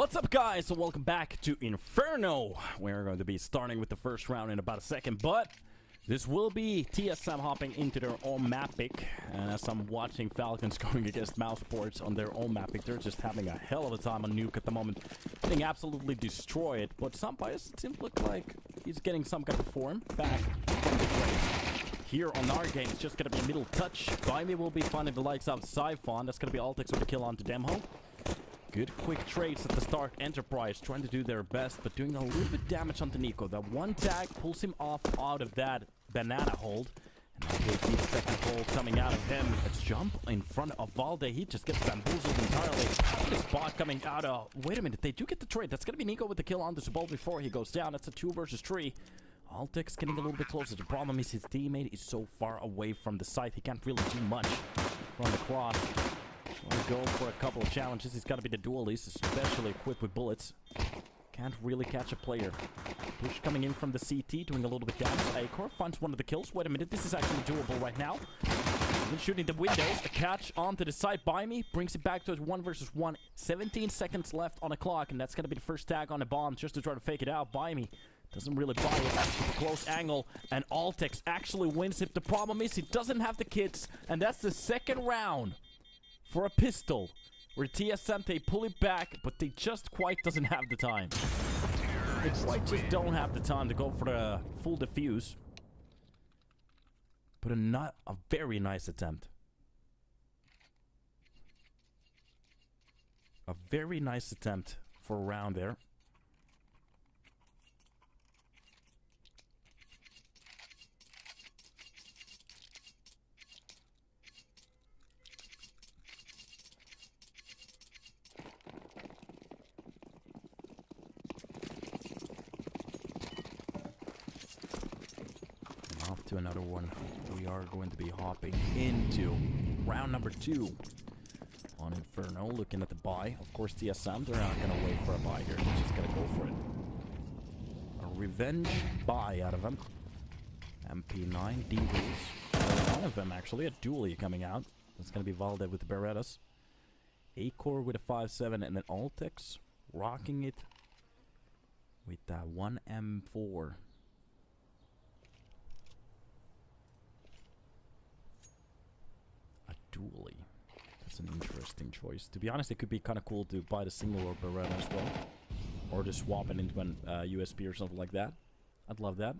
What's up, guys? So welcome back to Inferno. We're going to be starting with the first round in about a second, but this will be TSM hopping into their own map pick. And as I'm watching Falcons going against Mouseports on their own map pick, they're just having a hell of a time on Nuke at the moment, getting absolutely destroyed. But some bias, it seems like he's getting some kind of form back from the grave. Here on our game, it's just going to be a middle touch. Bimey will be finding the likes of Siphon. That's going to be Altix with the kill onto Demho. Good quick trades at the start. Enterprise trying to do their best, but doing a little bit damage onto Nico. That one tag pulls him off out of that banana hold. And now we see the second hold coming out of him. Let's jump in front of Valde. He just gets bamboozled entirely. The spot coming out of... Wait a minute, they do get the trade. That's going to be Nico with the kill on the Subol before he goes down. That's a 2 versus 3. Altix getting a little bit closer. The problem is his teammate is so far away from the site. He can't really do much from the cross. Want to go for a couple of challenges. He's got to be the duelist, especially equipped with bullets. Can't really catch a player. Push coming in from the CT, doing a little bit damage. Acor finds one of the kills. Wait a minute, this is actually doable right now. He's shooting the window. A catch onto the side by me. Brings it back to a 1 versus 1. 17 seconds left on the clock, and that's going to be the first tag on the bomb just to try to fake it out. By me doesn't really buy it with a close angle, and Altix actually wins it. The problem is he doesn't have the kits, and that's the second round for a pistol, where TSM, they pull it back, but they just quite doesn't have the time. They quite just don't have the time to go for the full defuse. But a very nice attempt. A very nice attempt for a round there. To another one. We are going to be hopping into round number 2 on Inferno, looking at the buy. Of course, TSM, they're not going to wait for a buy here. They're just going to go for it. A revenge buy out of them. MP9, D-Rules. One of them, actually. A dually coming out. That's going to be Valde with the Berettas. Acor with a 5.7, and then Altix rocking it with that 1 M4. Dually. That's an interesting choice. To be honest, it could be kind of cool to buy the single or Beretta as well. Or just swap it into an USB or something like that. I'd love that.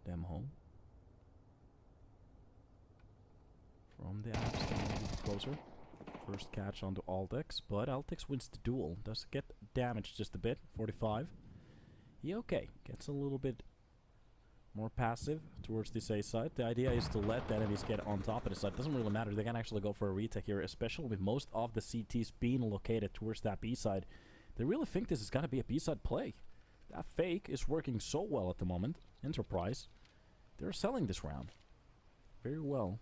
Demho. From the apps, a little bit closer. First catch onto Altix, but Altix wins the duel. Does get damaged just a bit. 45. He okay. Gets a little bit more passive towards this A side. The idea is to let the enemies get on top of the side. Doesn't really matter. They can actually go for a retake here, especially with most of the CTs being located towards that B side. They really think this is going to be a B side play. That fake is working so well at the moment. Enterprise, they're selling this round very well.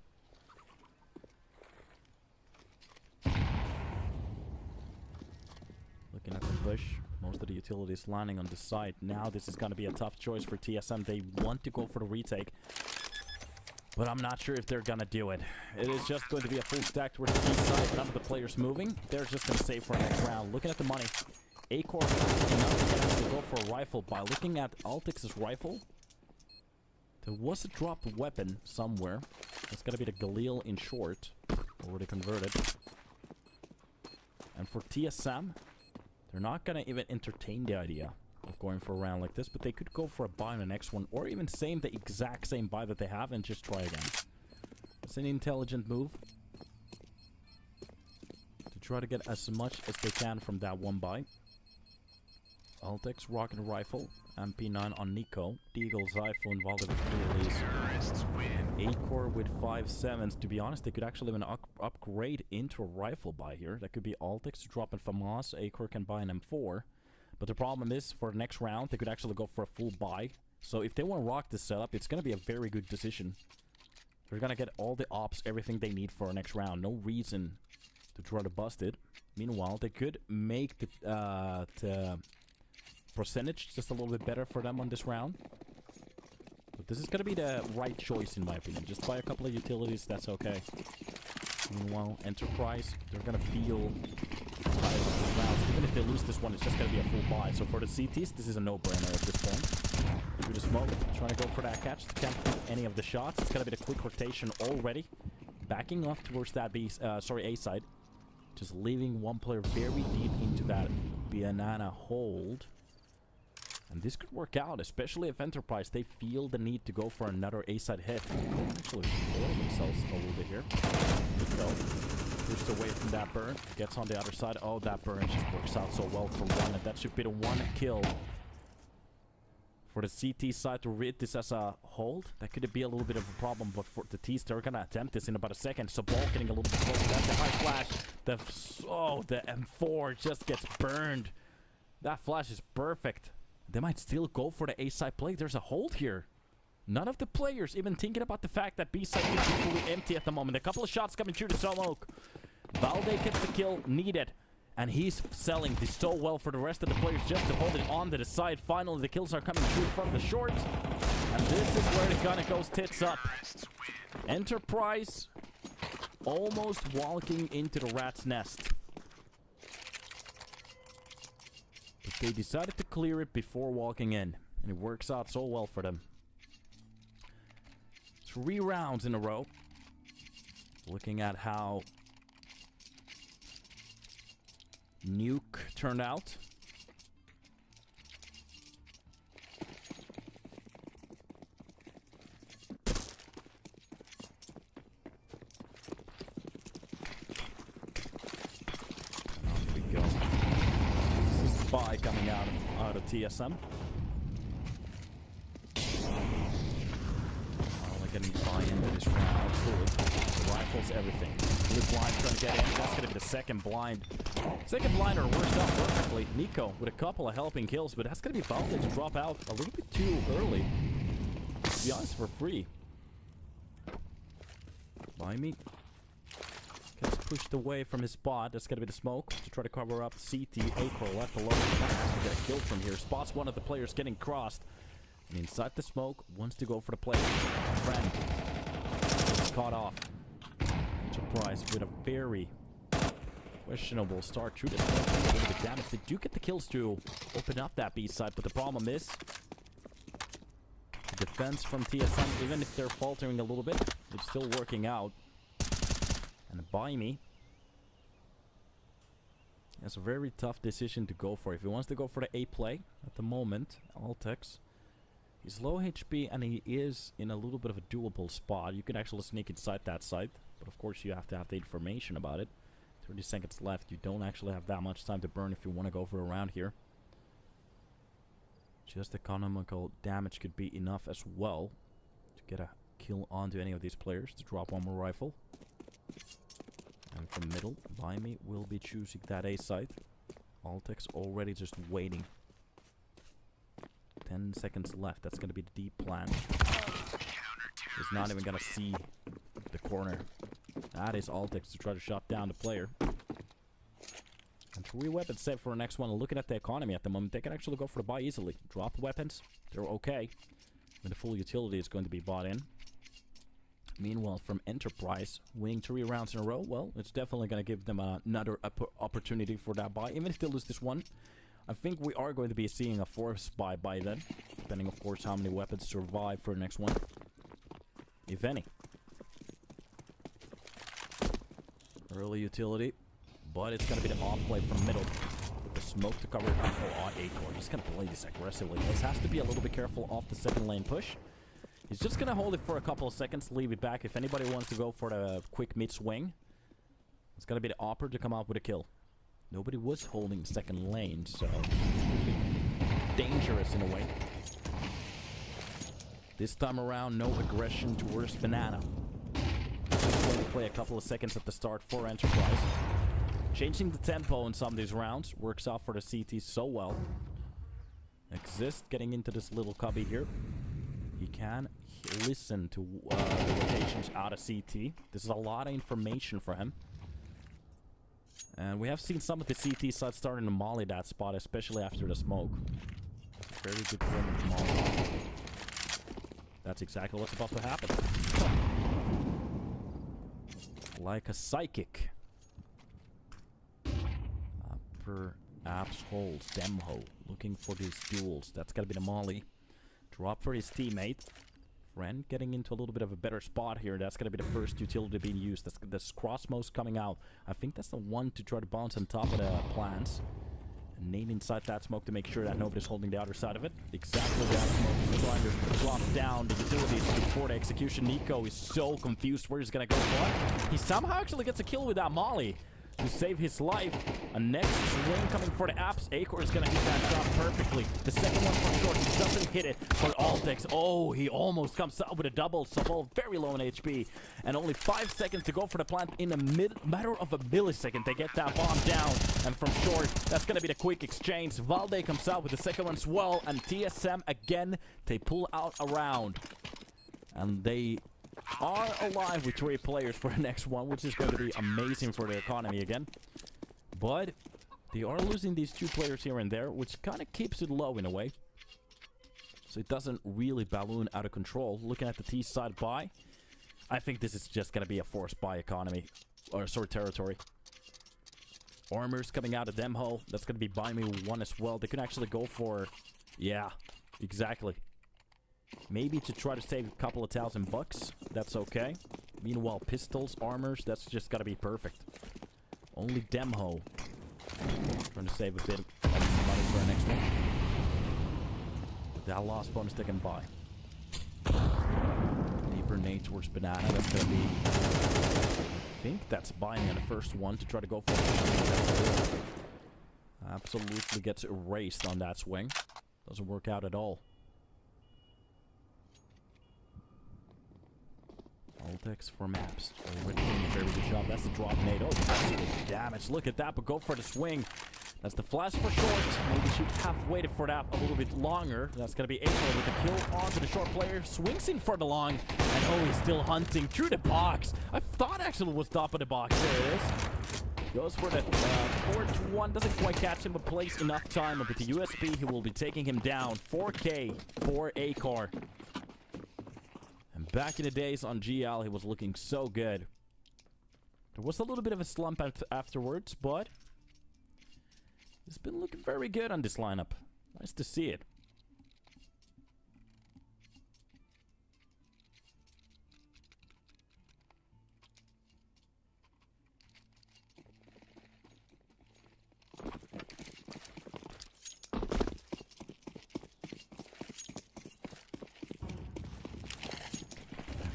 Looking at the push. Most of the utilities landing on the side. Now this is going to be a tough choice for TSM. They want to go for the retake, but I'm not sure if they're going to do it. It is just going to be a full stack towards the east side. None of the players moving. They're just going to save for next round. Looking at the money. Acor enough to go for a rifle. By looking at Altix's rifle, there was a dropped weapon somewhere. It's going to be the Galil in short. Already converted. And for TSM, they're not going to even entertain the idea of going for a round like this, but they could go for a buy on the next one, or even the exact same buy that they have and just try again. It's an intelligent move to try to get as much as they can from that one buy. Altix rocking a rifle, MP9 on Nico, Deagle, Zyphone, Valde with the release, and Acor with 5.7s. To be honest, they could actually even upgrade into a rifle buy here. That could be Altix dropping FAMAS. Acor can buy an M4, but the problem is for the next round they could actually go for a full buy. So if they want to rock this setup, it's going to be a very good decision. They're going to get all the ops, everything they need for our next round. No reason to try to bust it. Meanwhile, they could make the percentage just a little bit better for them on this round. But this is going to be the right choice in my opinion. Just buy a couple of utilities, that's okay. Meanwhile, Enterprise, they're gonna feel rounds. Even if they lose this one, it's just gonna be a full buy. So for the CTs, this is a no-brainer at this point. Through the smoke, trying to go for that catch. Can't hit any of the shots. It's gonna be the quick rotation already. Backing off towards that A side. Just leaving one player very deep into that banana hold. And this could work out, especially if Enterprise, they feel the need to go for another A-side hit. They actually spoil themselves a little bit here. So, pushed away from that burn. Gets on the other side. Oh, that burn just works out so well for one. And that should be the one kill for the CT side to read this as a hold. That could be a little bit of a problem, but for the T's, they're gonna attempt this in about a second. So Ball getting a little bit closer. That's the high flash. The M4 just gets burned. That flash is perfect. They might still go for the A-side play. There's a hold here. None of the players even thinking about the fact that B-side is fully empty at the moment. A couple of shots coming through the smoke. Valde gets the kill needed. And he's selling this so well for the rest of the players just to hold it on to the side. Finally, the kills are coming through from the short. And this is where the gunner goes tits up. Enterprise almost walking into the rat's nest. But they decided to clear it before walking in. And it works out so well for them. 3 rounds in a row. Looking at how Nuke turned out. Off we go. This is the buy coming out of TSM. Getting buy into this round. Absolutely. The rifles, everything. Blue blind trying to get in. That's going to be the second blind. Second blinder works out perfectly. Nico with a couple of helping kills, but that's going to be Valde to drop out a little bit too early. To be honest, for free. By me. Gets pushed away from his spot. That's going to be the smoke to try to cover up CT. Acor left alone. Has to get a kill from here. Spots one of the players getting crossed. And inside the smoke, wants to go for the play. Friend gets caught off. Enterprise with a very questionable start through the smoke. A little bit damage. They do get the kills to open up that B side, but the problem is the defense from TSM, even if they're faltering a little bit, it's still working out. And by me, it's a very tough decision to go for. If he wants to go for the A play at the moment, Altex. He's low HP and he is in a little bit of a doable spot. You can actually sneak inside that site, but of course you have to have the information about it. 30 seconds left. You don't actually have that much time to burn if you want to go for a round here. Just economical damage could be enough as well to get a kill onto any of these players to drop one more rifle. And from middle, by me will be choosing that A site. Altex already just waiting. 10 seconds left. That's going to be the deep plan. He's not even going to see the corner. That is Altex to try to shut down the player. And 3 weapons set for the next one. Looking at the economy at the moment, they can actually go for the buy easily. Drop the weapons. They're okay. And the full utility is going to be bought in. Meanwhile, from Enterprise, winning 3 rounds in a row, well, it's definitely going to give them another opportunity for that buy. Even if they lose this one, I think we are going to be seeing a 4th buy by then. Depending, of course, how many weapons survive for the next one. If any. Early utility. But it's going to be the off play from middle. With the smoke to cover it up. Oh, Acor. He's going to play this aggressively. This has to be a little bit careful off the second lane push. He's just going to hold it for a couple of seconds. Leave it back. If anybody wants to go for the quick mid-swing, it's going to be the Opper to come out with a kill. Nobody was holding the second lane, so dangerous in a way. This time around, no aggression towards Banana. Just going to play a couple of seconds at the start for Enterprise. Changing the tempo in some of these rounds works out for the CT so well. Exist getting into this little cubby here. He can listen to the rotations out of CT. This is a lot of information for him. And we have seen some of the CT sides starting to molly that spot, especially after the smoke. Very good form of molly. That's exactly what's about to happen. like a psychic. Upper apps holds. Demho. Looking for these duels. That's gotta be the molly. Drop for his teammate. Ren getting into a little bit of a better spot here. That's gonna be the first utility being used. That's this crossmost coming out. I think that's the one to try to bounce on top of the plants. And nade inside that smoke to make sure that nobody's holding the other side of it. Exactly that smoke. Trying to drop down the utilities before the execution. Nico is so confused where he's gonna go for. He somehow actually gets a kill with that molly to save his life. A next swing coming for the apps. Acor is gonna hit that shot perfectly. The second one from short, he doesn't hit it for Altex. Oh, he almost comes out with a double. Sabol very low in HP. And only 5 seconds to go for the plant. In a matter of a millisecond, they get that bomb down. And from short, that's gonna be the quick exchange. Valde comes out with the second one as well. And TSM again, they pull out a round. And they are alive with 3 players for the next one, which is going to be amazing for the economy again. But they are losing these 2 players here and there, which kind of keeps it low in a way. So it doesn't really balloon out of control. Looking at the T side buy, I think this is just going to be a forced buy economy. Or sort of territory. Armors coming out of Demho. That's going to be buy me 1 as well. They can actually go for... Yeah, exactly. Maybe to try to save a couple of $1,000. That's okay. Meanwhile, pistols, armors, that's just gotta be perfect. Only Demho. Trying to save a bit of money for the next one. That last bonus they can buy. Deeper nade towards banana. That's gonna be... I think that's buying on the first one to try to go for it. Absolutely gets erased on that swing. Doesn't work out at all. Altex for maps. Already doing a very good job. That's the drop nade. Oh, absolute damage. Look at that, but go for the swing. That's the flash for short. Maybe should have waited for that a little bit longer. That's going to be April with the kill onto the short player. Swings in for the long. And oh, he's still hunting through the box. I thought actually it was top of the box. There it is. Goes for the 4-1. Doesn't quite catch him, but plays enough time. But with the USB, he will be taking him down. 4K for Acor. And back in the days on GL, he was looking so good. There was a little bit of a slump afterwards, but he's been looking very good on this lineup. Nice to see it.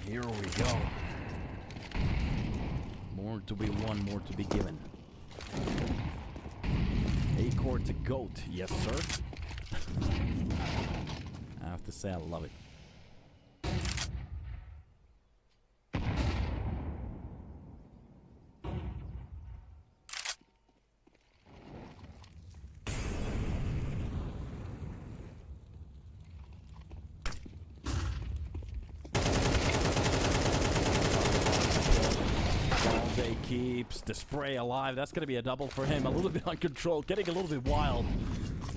Here we go. More to be won, more to be given. Acor to GOAT. Yes, sir. I have to say I love it. Keeps the spray alive. That's going to be a double for him. A little bit uncontrolled. Getting a little bit wild.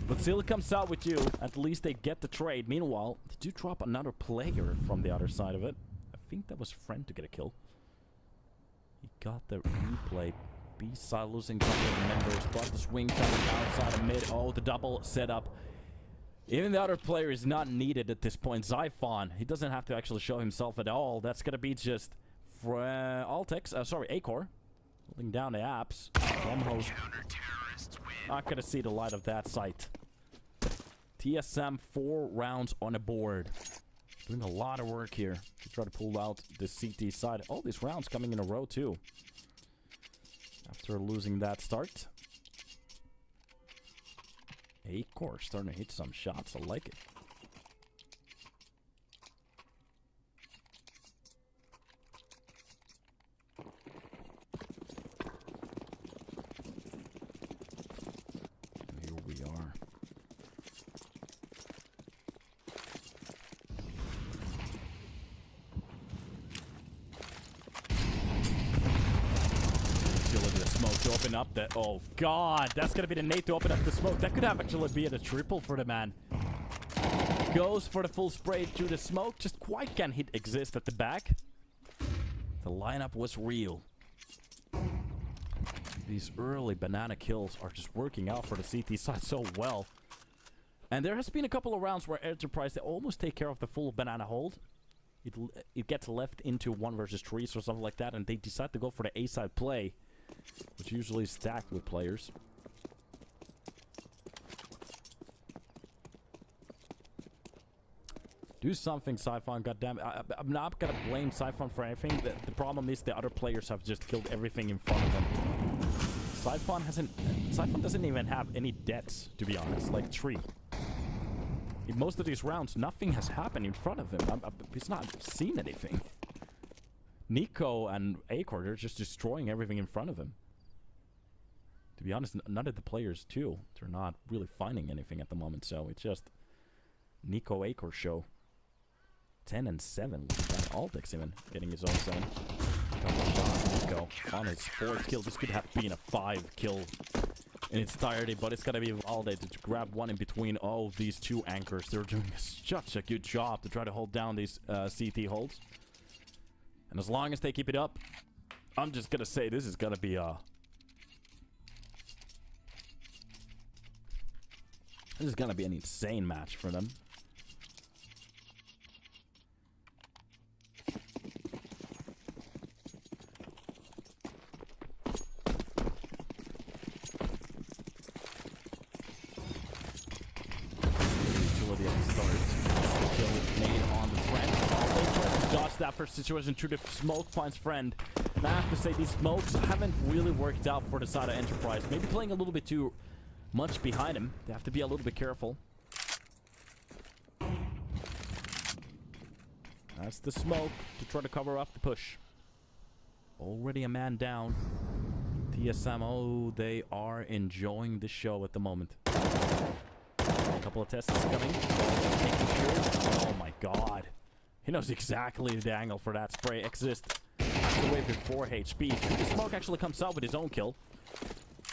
But still comes out with you. At least they get the trade. Meanwhile, did you drop another player from the other side of it? I think that was Friend to get a kill. He got the replay. B-side losing a couple of members. But the swing coming outside of mid. Oh, the double setup. Even the other player is not needed at this point. Zyphon. He doesn't have to actually show himself at all. That's going to be just... Altex, sorry, Acor. Holding down the apps. Not gonna see the light of that sight. TSM 4 rounds on the board. Doing a lot of work here to try to pull out the CT side. All these rounds coming in a row too. After losing that start. Acor starting to hit some shots. I like it. To open up that. Oh god, that's gonna be the nade to open up the smoke. That could have actually been a triple for the man. Goes for the full spray through the smoke. Just quite can't hit exist at the back. The lineup was real. These early banana kills are just working out for the CT side so well. And there has been a couple of rounds where Enterprise, they almost take care of the full banana hold. It gets left into 1 versus 3 or something like that, and they decide to go for the A side play, which usually is stacked with players. Do something, Siphon, goddammit. I'm not gonna blame Siphon for anything. The problem is the other players have just killed everything in front of them. Siphon doesn't even have any deaths, to be honest, like 3. In most of these rounds, nothing has happened in front of him. He's not seen anything. Nico and Acor, they're just destroying everything in front of him. To be honest, none of the players, too. They're not really finding anything at the moment, so it's just Nico Acor show. 10 and 7. Look at that. Altix even getting his own 7. Nico on his 4th kill. This could have been a 5 kill in its entirety, but it's gonna be validated to grab one in between. Oh, these 2 anchors. They're doing such a good job to try to hold down these CT holds. And as long as they keep it up, I'm just gonna say this is gonna be a... This is gonna be an insane match for them. That first situation through the smoke finds friend. And I have to say, these smokes haven't really worked out for the side of Enterprise. Maybe playing a little bit too much behind him. They have to be a little bit careful. That's the smoke to try to cover up the push. Already a man down. TSM, oh, they are enjoying the show at the moment. A couple of tests coming. Oh my god. He knows exactly the angle for that spray. Exist. Away with 4 HP. The smoke actually comes out with his own kill.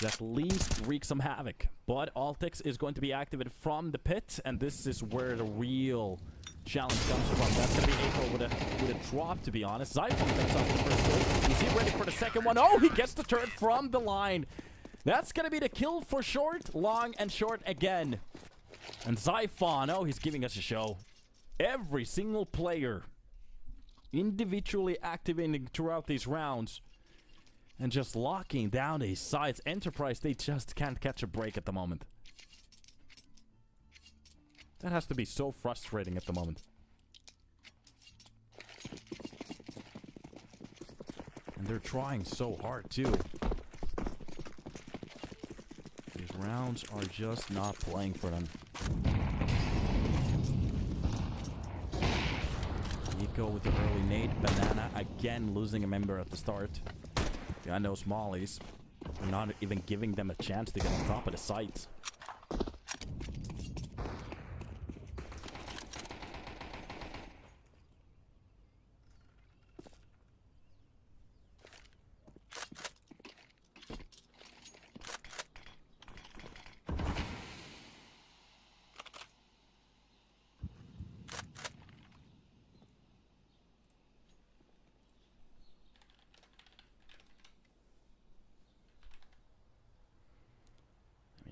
To at least wreak some havoc. But Altix is going to be activated from the pit, and this is where the real challenge comes from. That's going to be April with a drop, to be honest. Zyphon picks up the first kill. Is he ready for the second one? Oh, he gets the turret from the line. That's going to be the kill for short, long, and short again. And Zyphon, oh, he's giving us a show. Every single player individually activating throughout these rounds and just locking down these sides. Enterprise, they just can't catch a break at the moment. That has to be so frustrating at the moment. And they're trying so hard too. These rounds are just not playing for them. Nico with the early nade. Banana again losing a member at the start. Behind those mollies. We're not even giving them a chance to get on top of the sites.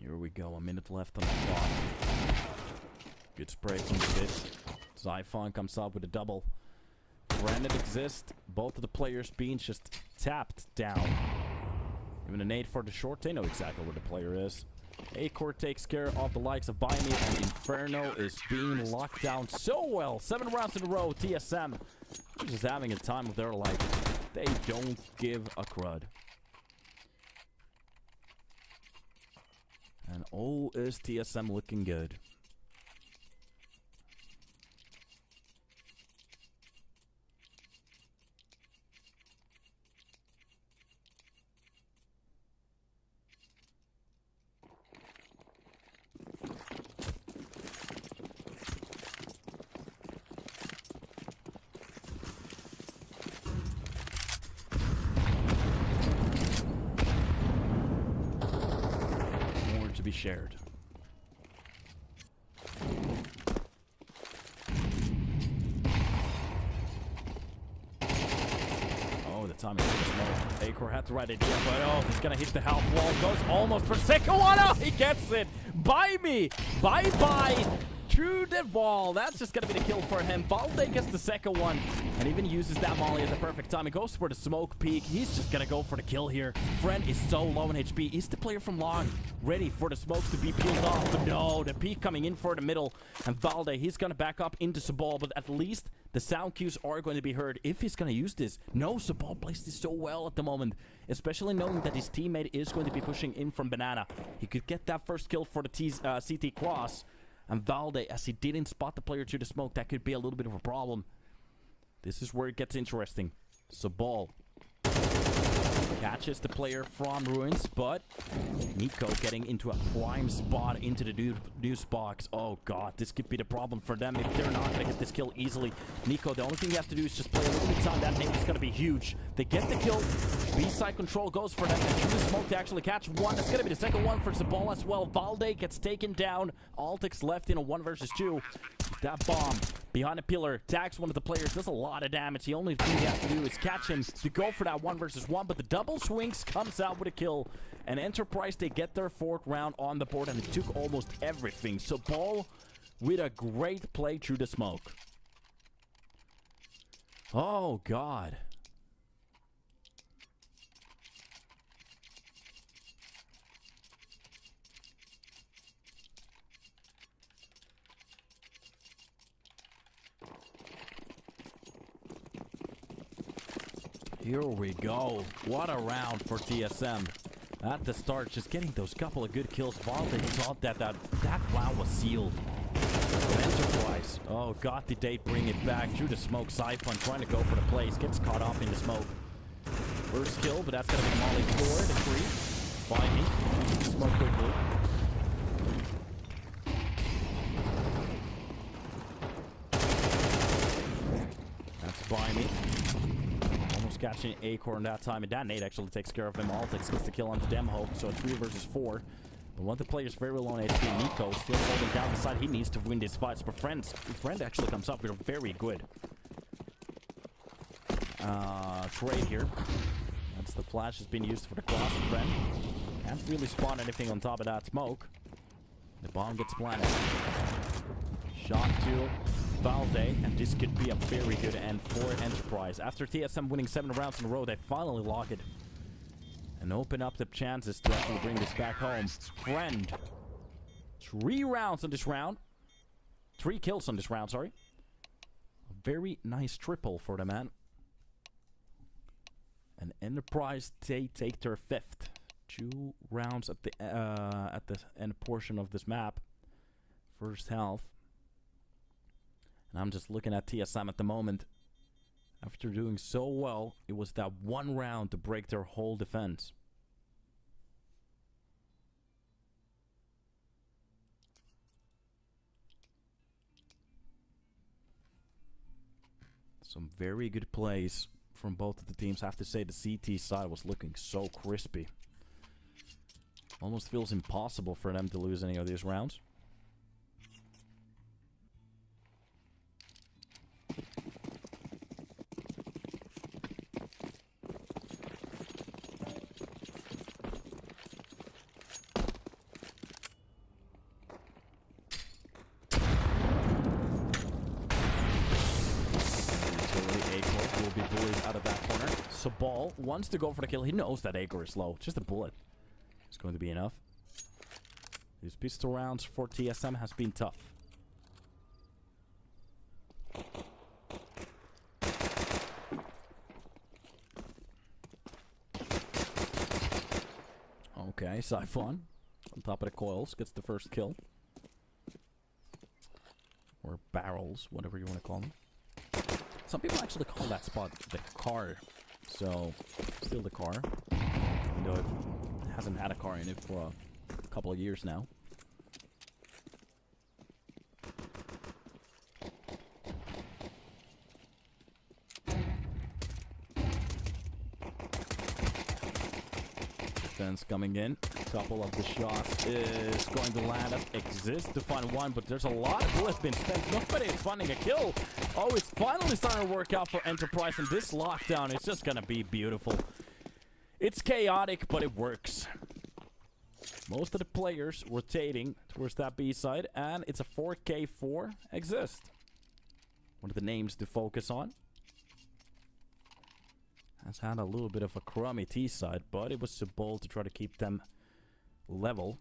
Here we go, a minute left on the clock. Good spray from the bit. Zyphon comes up with a double. Granite exists. Both of the players being just tapped down. Even a nade for the short. They know exactly where the player is. Acor takes care of the likes of Biney, and Inferno is being locked down so well. 7 rounds in a row. TSM just having a time of their life. They don't give a crud. And oh, is TSM looking good. To be shared. Oh, the timing is small. Acor had the right idea, but oh, he's gonna hit the health wall. Goes almost for the second one. Oh, he gets it. Buy me. Bye-bye. Through the wall. That's just gonna be the kill for him. Valde gets the second one and even uses that molly at the perfect time. He goes for the smoke peek. He's just gonna go for the kill here. Friend is so low in HP. He's the player from long, ready for the smokes to be peeled off. But no, the peek coming in for the middle. And Valde, he's gonna back up into Sabal, but at least the sound cues are going to be heard if he's gonna use this. No, Sabal plays this so well at the moment, especially knowing that his teammate is going to be pushing in from Banana. He could get that first kill for the CT cross. And Valde, as he didn't spot the player to the smoke, that could be a little bit of a problem. This is where it gets interesting. Sabal catches the player from Ruins, but Nico getting into a prime spot into the news box. Oh god, this could be the problem for them if they're not going to get this kill easily. Nico, the only thing he has to do is just play a little bit of time. That nade is going to be huge. They get the kill. B-side control goes for them. And through the smoke to actually catch one. That's going to be the second one for Sabal as well. Valde gets taken down. Altix left in a 1 versus 2. That bomb behind a pillar tags one of the players, does a lot of damage. The only thing he has to do is catch him to go for that 1 versus 1, but the double swings comes out with a kill. And Enterprise, they get their 4th round on the board, and it took almost everything. So Ball with a great play through the smoke. Oh god. Here we go. What a round for TSM. At the start, just getting those couple of good kills. Valde thought that round was sealed. Enterprise. Oh, god, did they bring it back through the smoke. Siphon trying to go for the place. Gets caught up in the smoke. First kill, but that's going to be Molly 4. The 3. By me. Smoke quickly. That's by me. Catching Acorn that time, and that nade actually takes care of him. Altix gets the kill on the Demo, so 3 versus 4. But one of the players very low on HP. Nico still holding down the side. He needs to win this fight. But Friend actually comes up with a very good trade here. That's the flash has been used for the cross of Friend. Can't really spawn anything on top of that smoke. The bomb gets planted. Shot to Valde, and this could be a very good end for Enterprise. After TSM winning 7 rounds in a row, they finally lock it and open up the chances to actually bring this back home. Friend, 3 rounds on this round. 3 kills on this round, sorry. A very nice triple for the man. And Enterprise, they take their 5th. 2 rounds at the end portion of this map. First half. And I'm just looking at TSM at the moment. After doing so well, it was that 1 round to break their whole defense. Some very good plays from both of the teams. I have to say the CT side was looking so crispy. Almost feels impossible for them to lose any of these rounds. Sabal wants to go for the kill. He knows that Acor is low. Just a bullet is going to be enough. These pistol rounds for TSM has been tough. Okay, Siphon on top of the coils gets the first kill. Or barrels, whatever you want to call them. Some people actually call that spot the car. So, still the car. Even though it hasn't had a car in it for a couple of years now. Defense coming in. A couple of the shots is going to land us. Exists to find one, but there's a lot of bullets being spent. Nobody is finding a kill. Oh, it's finally starting to work out for Enterprise, and this lockdown is just gonna be beautiful. It's chaotic, but it works. Most of the players rotating towards that B side, and it's a 4K4 exist. One of the names to focus on. Has had a little bit of a crummy T side, but it was so bold to try to keep them level.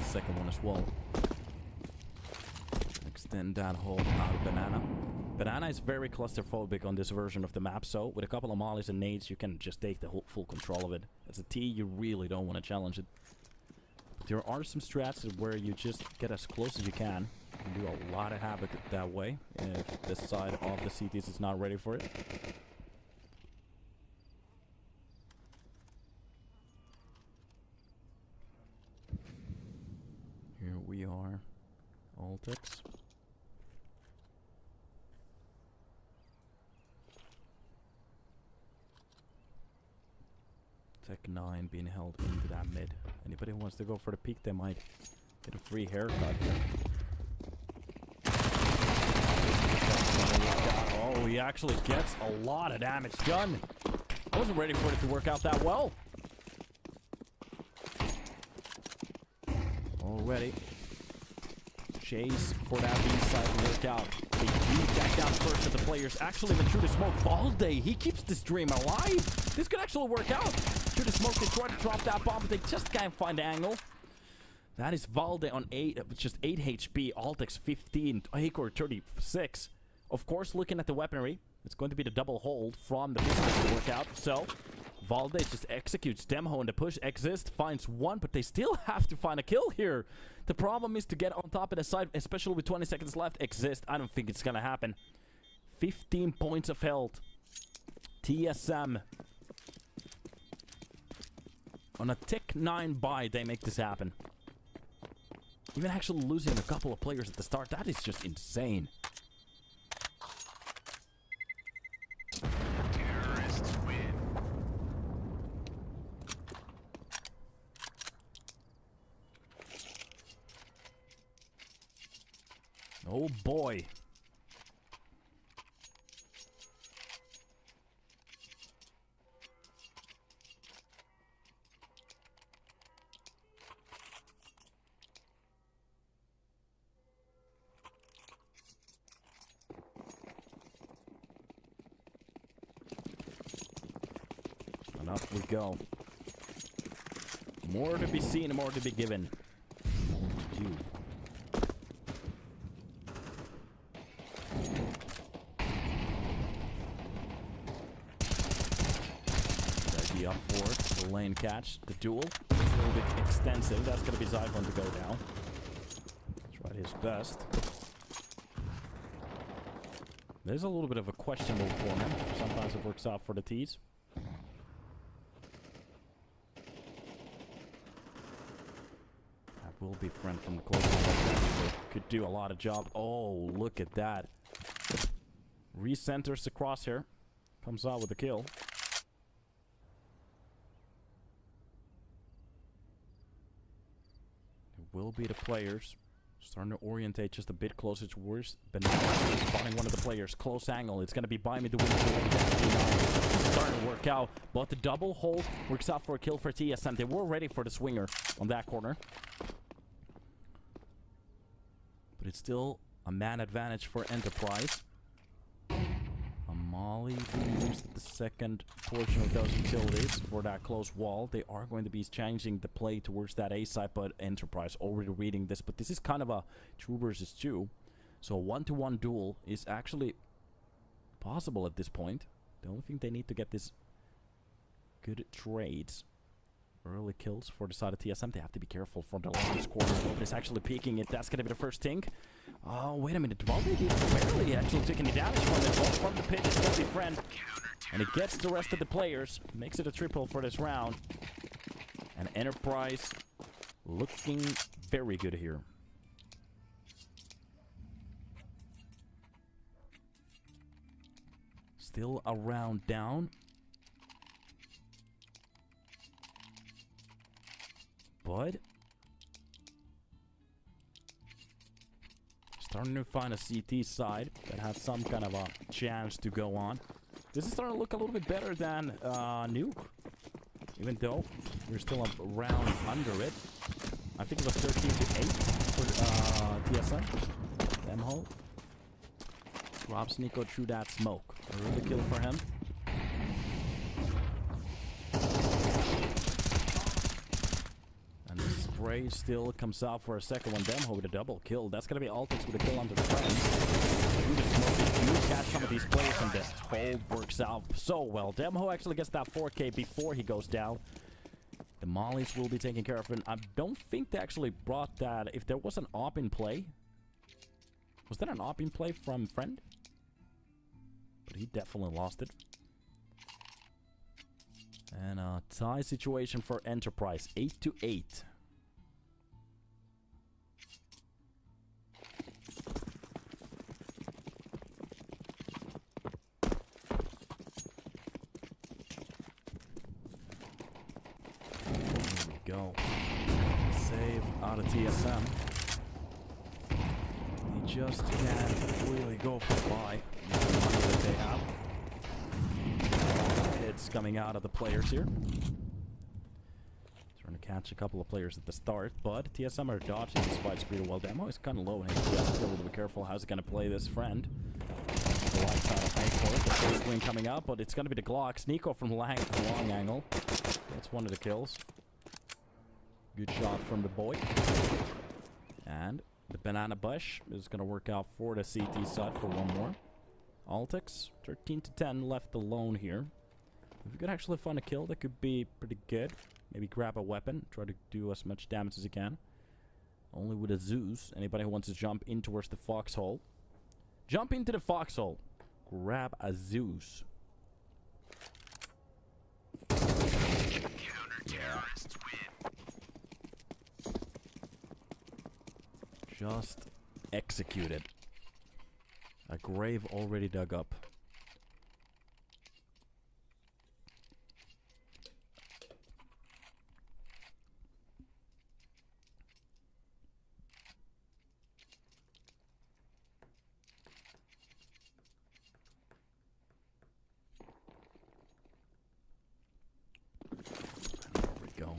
Second one as well. Extend that hold out of Banana. Banana is very claustrophobic on this version of the map, so with a couple of mollies and nades, you can just take the whole full control of it. As a T, you really don't want to challenge it. There are some strats where you just get as close as you can and do a lot of havoc that way if this side of the CTs is not ready for it. Here we are, Altex. Tech 9 being held into that mid. Anybody who wants to go for the peak, they might get a free haircut here. Oh, he actually gets a lot of damage done. I wasn't ready for it to work out that well. Already. Chase for that B side to work out. They beat that down first of the players. Actually, even through the smoke, Valde, he keeps this dream alive. This could actually work out. Through the smoke, they try to drop that bomb, but they just can't find the angle. That is Valde on 8, just 8 HP. Altex 15, Acor 36. Of course, looking at the weaponry, it's going to be the double hold from the business to work out. So, Valde just executes Demho and the push exists, finds one, but they still have to find a kill here. The problem is to get on top of the side, especially with 20 seconds left. Exist, I don't think it's gonna happen. 15 points of health. TSM. On a Tech 9 buy, they make this happen. Even actually losing a couple of players at the start, that is just insane. Terrorists win. Oh boy. And up we go. More to be seen, more to be given. You. Idea for the lane catch. The duel. It's a little bit extensive. That's going to be Zyphon to go down. Tried his best. There's a little bit of a questionable corner. Sometimes it works out for the T's. Will be friend from the close. Could do a lot of job. Oh, look at that. Recenters the crosshair. Comes out with a kill. It will be the players. Starting to orientate just a bit closer towards Banana. Spotting one of the players. Close angle. It's going to be by me to win. It's starting to work out. But the double hold works out for a kill for TSM. They were ready for the swinger on that corner. But it's still a man advantage for Enterprise. A Molly being used at the second portion of those utilities for that close wall. They are going to be changing the play towards that A side, but Enterprise already reading this. But this is kind of a 2 versus 2. So a 1-to-1 duel is actually possible at this point. The only thing they need to get this good trades. Early kills for the side of TSM. They have to be careful from the longest corner. Nobody's actually peeking it. That's going to be the first thing. Oh, wait a minute. Valde barely actually taking the damage from it. Ball from the pit is steady friend. And he gets the rest of the players. Makes it a triple for this round. And Enterprise looking very good here. Still a round down. But starting to find a CT side that has some kind of a chance to go on. This is starting to look a little bit better than Nuke. Even though we're still a round under it. I think it was 13-8 for TSM. Demho drops Nico through that smoke. A really kill for him. And the spray still comes out for a second one. Demho with a double kill. That's gonna be Altix with a kill under the frame. Through the smoke, you catch some of these players, and the hold works out so well. Demho actually gets that 4K before he goes down. The mollies will be taken care of, and I don't think they actually brought that. If there was an op in play, was that an op in play from Friend? But he definitely lost it. And a tie situation for Enterprise, 8-8. There we go. Save out of TSM. He just can't really go for the buy. The money that they have. Hits coming out of the players here. Trying to catch a couple of players at the start, but TSM are dodging these fights pretty well. Demo is kind of low, and he has to be a little bit careful. How's he going to play this Friend? The light side of Nightcore, the first wing coming up, but it's going to be the Glocks. Nico from the long angle. That's one of the kills. Good shot from the boy. And the banana bush is going to work out for the CT side for one more. Altix, 13-10 left alone here. If we could actually find a kill, that could be pretty good. Maybe grab a weapon, try to do as much damage as you can. Only with a Zeus. Anybody who wants to jump in towards the foxhole. Jump into the foxhole. Grab a Zeus. Yeah. Just executed. A grave already dug up. There we go.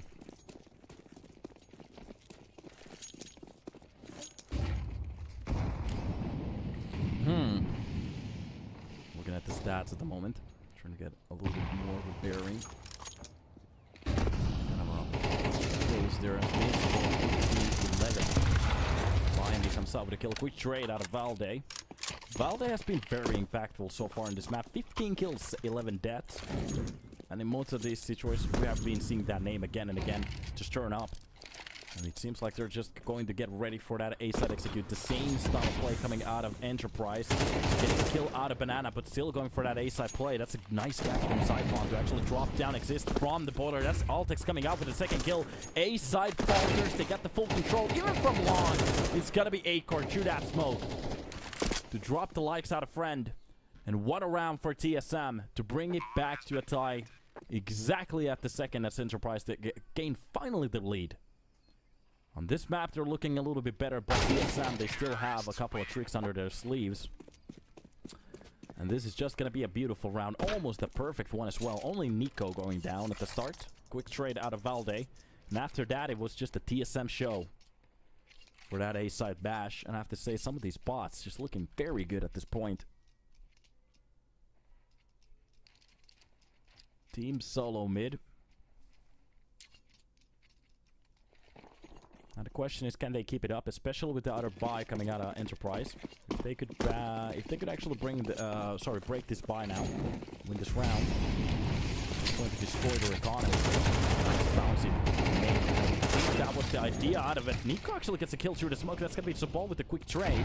Looking at the stats at the moment. Trying to get a little bit more of a bearing. Kind of close there. 11. Finally comes out with a kill. Quick trade out of Valde. Valde has been very impactful so far in this map. 15 kills, 11 deaths. And in most of these situations, we have been seeing that name again and again just turn up. And it seems like they're just going to get ready for that A-side execute. The same style of play coming out of Enterprise. Getting a kill out of Banana, but still going for that A-side play. That's a nice catch from Siphon to actually drop down exist from the border. That's Altix coming out with the second kill. A-side falters. They got the full control, even from long. It's gonna be Acorn through that smoke to drop the likes out of Friend. And what a round for TSM to bring it back to a tie exactly at the second as Enterprise to gain finally the lead. On this map, they're looking a little bit better, but TSM, they still have a couple of tricks under their sleeves. And this is just going to be a beautiful round. Almost a perfect one as well. Only Nico going down at the start. Quick trade out of Valde. And after that, it was just a TSM show for that A-side bash. And I have to say, some of these bots just looking very good at this point. Team solo mid. Now the question is, can they keep it up, especially with the other buy coming out of Enterprise? If they could actually bring the break this buy now, win this round, it's going to destroy their economy. Nice bouncy. That was the idea out of it. Nico actually gets a kill through the smoke. That's gonna be Sobol with a quick trade.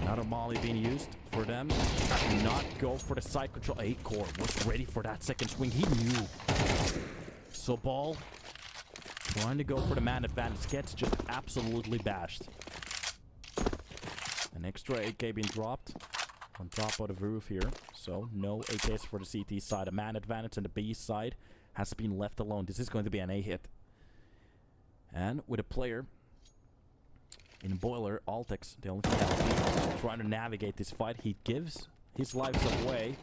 Another molly being used for them. Not go for the side control. Acorn was ready for that second swing. He knew. Sobol trying to go for the man advantage, gets just absolutely bashed. An extra AK being dropped. on top of the roof here. So no AKs for the CT side. A man advantage on the B side has been left alone. This is going to be an A hit. And with a player in Boiler, Altex, the only thing trying to navigate this fight. He gives his lives away.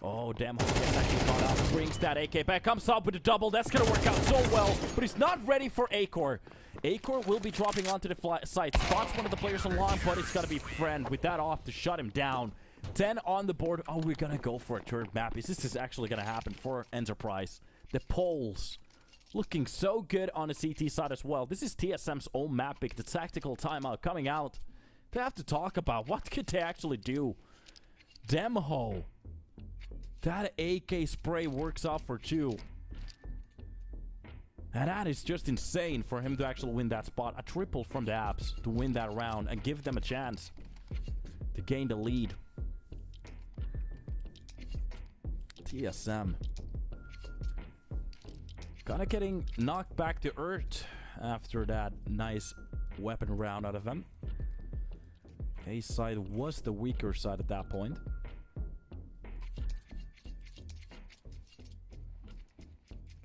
Oh, damn. Gets actually caught out. Brings that AK back. Comes up with a double. That's going to work out so well. But he's not ready for Acor. Acor will be dropping onto the site. Spots one of the players along, but it's got to be Friend with that off to shut him down. 10 on the board. Oh, we're going to go for a third map. This is actually going to happen for Enterprise. The Poles looking so good on the CT side as well. This is TSM's own map pick. The tactical timeout coming out. They have to talk about what could they actually do. Demho. That AK spray works out for 2. And that is just insane for him to actually win that spot. A triple from the apps to win that round and give them a chance to gain the lead. TSM. Kinda getting knocked back to earth after that nice weapon round out of them. A side was the weaker side at that point.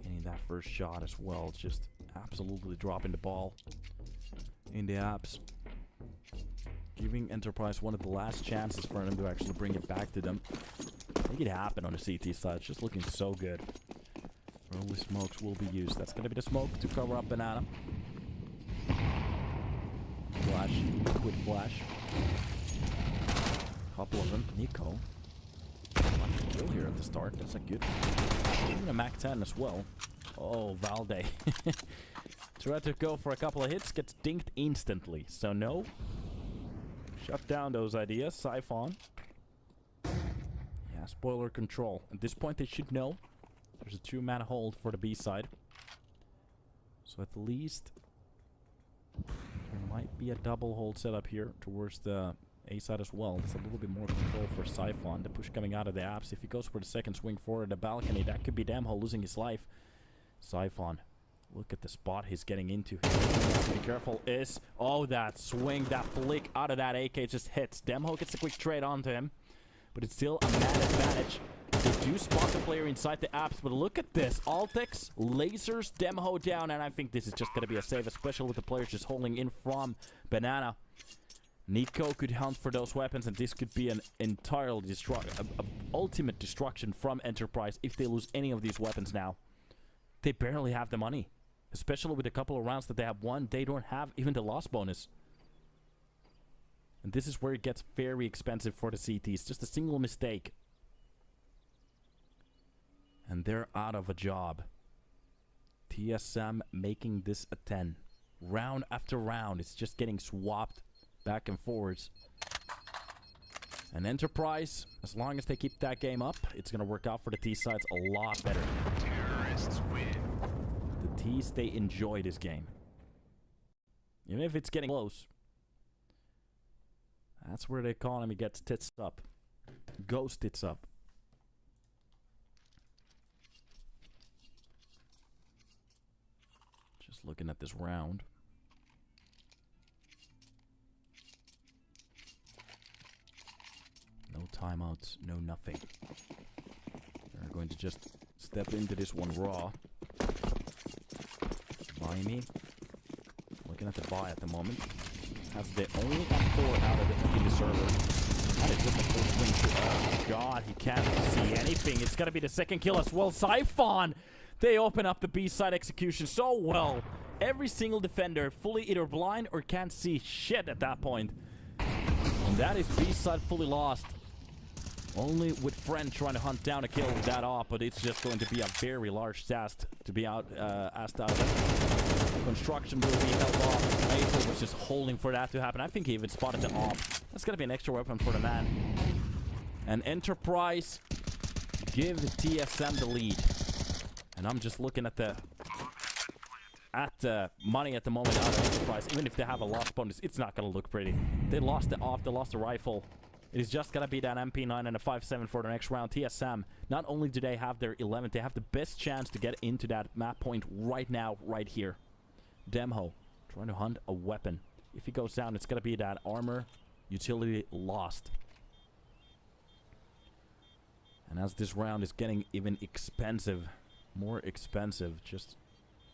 Getting that first shot as well. Just absolutely dropping the ball in the apps. Giving Enterprise one of the last chances for them to actually bring it back to them. Make it happen on the CT side. It's just looking so good. Early smokes will be used. That's going to be the smoke to cover up Banana. Flash. Liquid flash. Couple of them. Nico. Kill here at the start. That's a good. Even a Mac 10 as well. Oh, Valde. Tried to go for a couple of hits. Gets dinked instantly. So no. Shut down those ideas. Siphon. Yeah, spoiler control. At this point they should know. There's a 2-man hold for the B side. So at least there might be a double hold set up here towards the A side as well. There's a little bit more control for Siphon. The push coming out of the apps. If he goes for the second swing forward the balcony, that could be Damho losing his life. Siphon. Look at the spot he's getting into. Be careful is... Oh, that swing, that flick out of that AK just hits. Damho gets a quick trade onto him. But it's still a mad advantage. They do spot the player inside the apps, but look at this. Altex lasers Demho down, and I think this is just going to be a save, especially with the players just holding in from Banana. Nico could hunt for those weapons, and this could be an entirely ultimate destruction from Enterprise if they lose any of these weapons now. They barely have the money. Especially with a couple of rounds that they have won, they don't have even the loss bonus. And this is where it gets very expensive for the CTs. Just a single mistake. And they're out of a job. TSM making this a 10. Round after round, it's just getting swapped back and forwards. And Enterprise, as long as they keep that game up, it's going to work out for the T sides a lot better. Terrorists win. The T's, they enjoy this game. Even if it's getting close. That's where the economy gets tits up. Goes tits up. Just looking at this round. No timeouts, no nothing. They're going to just step into this one raw. Buy me. Looking at the buy at the moment. Has the only M4 out of the server. That is just a full swing. Oh god, he can't see anything. It's gonna be the second kill as well. Siphon! They open up the B-side execution so well. Every single defender fully either blind or can't see shit at that point. And that is B-side fully lost. Only with Friend trying to hunt down a kill with that off, but it's just going to be a very large task to be asked out of it. Construction will be held off. Maple was just holding for that to happen. I think he even spotted the off. That's going to be an extra weapon for the man. And Enterprise give TSM the lead. And I'm just looking at the money at the moment out of Enterprise. Even if they have a loss bonus, it's not going to look pretty. They lost the off, they lost the rifle. It is just going to be that MP9 and a 5.7 for the next round. TSM, not only do they have their 11th, they have the best chance to get into that map point right now, right here. Demho, trying to hunt a weapon. If he goes down, it's going to be that armor utility lost. And as this round is getting even more expensive, just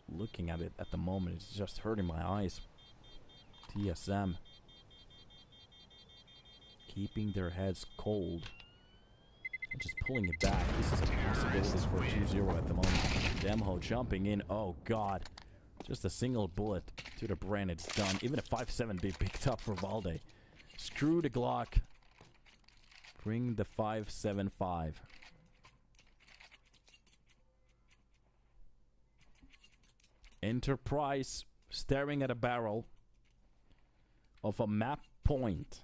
looking at it at the moment, it's just hurting my eyes. TSM keeping their heads cold and just pulling it back. This is a possibility for 2-0 at the moment. Demho jumping in. Oh god. Just a single bullet to the brain. It's done. Even a 5-7 be picked up for Valde. Screw the Glock. Bring the 5.75. Enterprise staring at a barrel of a map point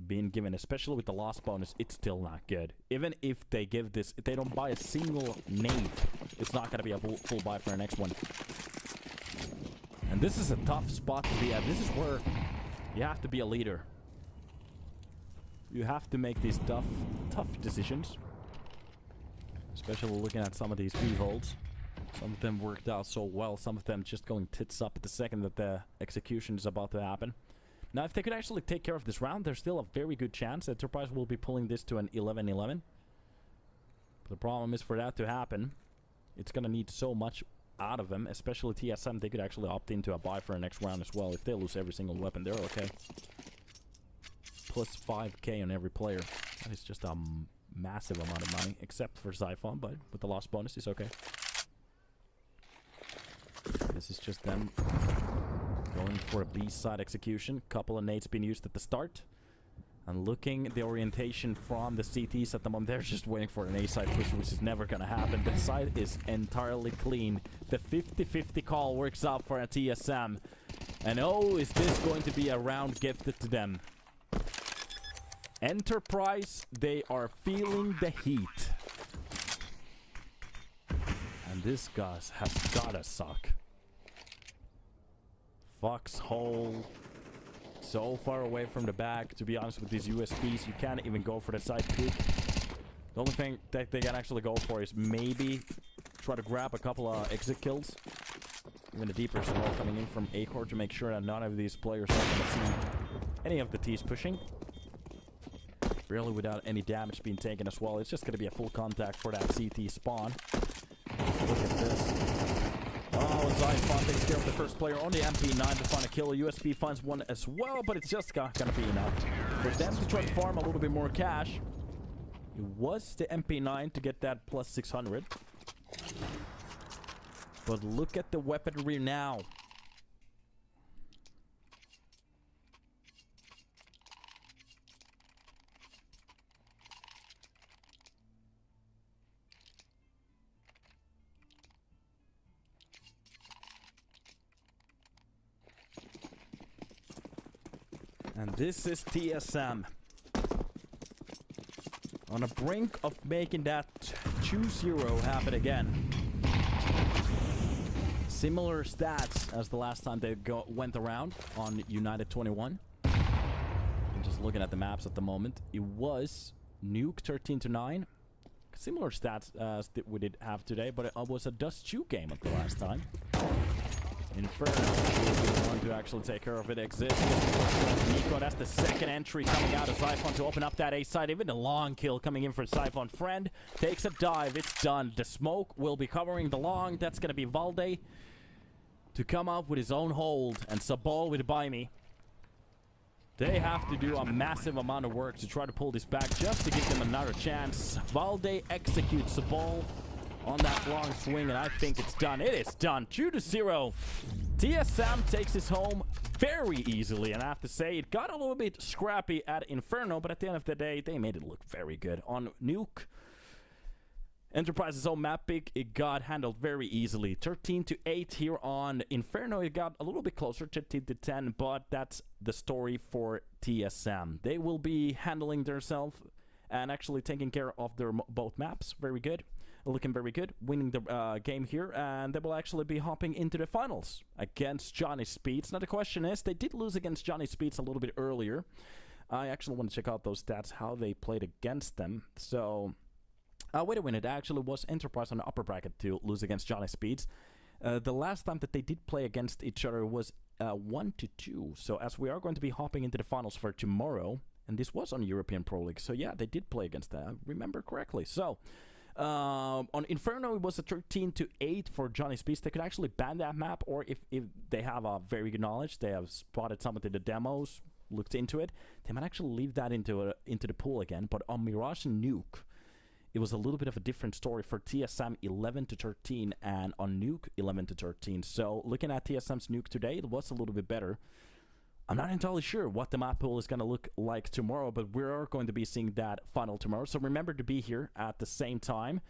being given, especially with the loss bonus. It's still not good. Even if they give this, if they don't buy a single nade, it's not going to be a full buy for the next one. And this is a tough spot to be at. This is where you have to be a leader. You have to make these tough decisions. Especially looking at some of these B-holds. Some of them worked out so well. Some of them just going tits up at the second that the execution is about to happen. Now, if they could actually take care of this round, there's still a very good chance Enterprise will be pulling this to an 11-11. But the problem is, for that to happen, it's going to need so much out of them, especially TSM. They could actually opt into a buy for the next round as well. If they lose every single weapon, they're okay. Plus 5k on every player. That is just a massive amount of money, except for Zyphon, but with the loss bonus, it's okay. This is just them going for a B-side execution. Couple of nades being used at the start. And looking the orientation from the CTs at the moment, they're just waiting for an A-side push, which is never going to happen. The side is entirely clean. The 50-50 call works out for a TSM. And oh, is this going to be a round gifted to them? Enterprise, they are feeling the heat. And this gas has gotta suck. Foxhole. So far away from the back. To be honest, with these USPs, you can't even go for the side peek. The only thing that they can actually go for is maybe try to grab a couple of exit kills. Even a deeper smoke coming in from Acor to make sure that none of these players are going to see any of the T's pushing. Really without any damage being taken as well. It's just going to be a full contact for that CT spawn. Look at this. Oh, Zyphon takes care of the first player on the MP9 to find a kill. USP finds one as well, but it's just not going to be enough for them to try to farm a little bit more cash. It was the MP9 to get that plus 600. But look at the weaponry now. And this is TSM. On the brink of making that 2-0 happen again. Similar stats as the last time they went around on United 21. I'm just looking at the maps at the moment. It was Nuke 13-9. Similar stats as we did have today, but it was a Dust 2 game at the last time. Inferno will be the one to actually take care of it. Exists. Nico, that's the second entry coming out of Zyphon to open up that A side. Even a long kill coming in for Zyphon. Friend takes a dive. It's done. The smoke will be covering the long. That's going to be Valde to come up with his own hold. And Sabal with Buy Me. They have to do a massive amount of work to try to pull this back just to give them another chance. Valde executes Sabal on that long swing, and I think it's done. It is done. 2-0. TSM takes this home very easily, and I have to say, it got a little bit scrappy at Inferno, but at the end of the day, they made it look very good. On Nuke, Enterprise's own map pick, it got handled very easily. 13-8 here on Inferno. It got a little bit closer, 13-10, but that's the story for TSM. They will be handling themselves and actually taking care of their both maps. Very good. Looking very good, winning the game here, and they will actually be hopping into the finals against Johnny Speeds. Now the question is, they did lose against Johnny Speeds a little bit earlier. I actually want to check out those stats, how they played against them. So, wait a minute, it actually was Enterprise on the upper bracket to lose against Johnny Speeds. The last time that they did play against each other was 1-2. So as we are going to be hopping into the finals for tomorrow, And this was on European Pro League. So yeah, they did play against that. I remember correctly. So on Inferno, it was a 13-8 for Johnny Speeds. They could actually ban that map, or if they have a very good knowledge, they have spotted something in the demos, looked into it, they might actually leave that into the pool again. But on Mirage and Nuke, it was a little bit of a different story for TSM 11-13 and on Nuke 11-13. So looking at TSM's Nuke today, it was a little bit better. I'm not entirely sure what the map pool is going to look like tomorrow, but we're going to be seeing that final tomorrow. So remember to be here at the same time.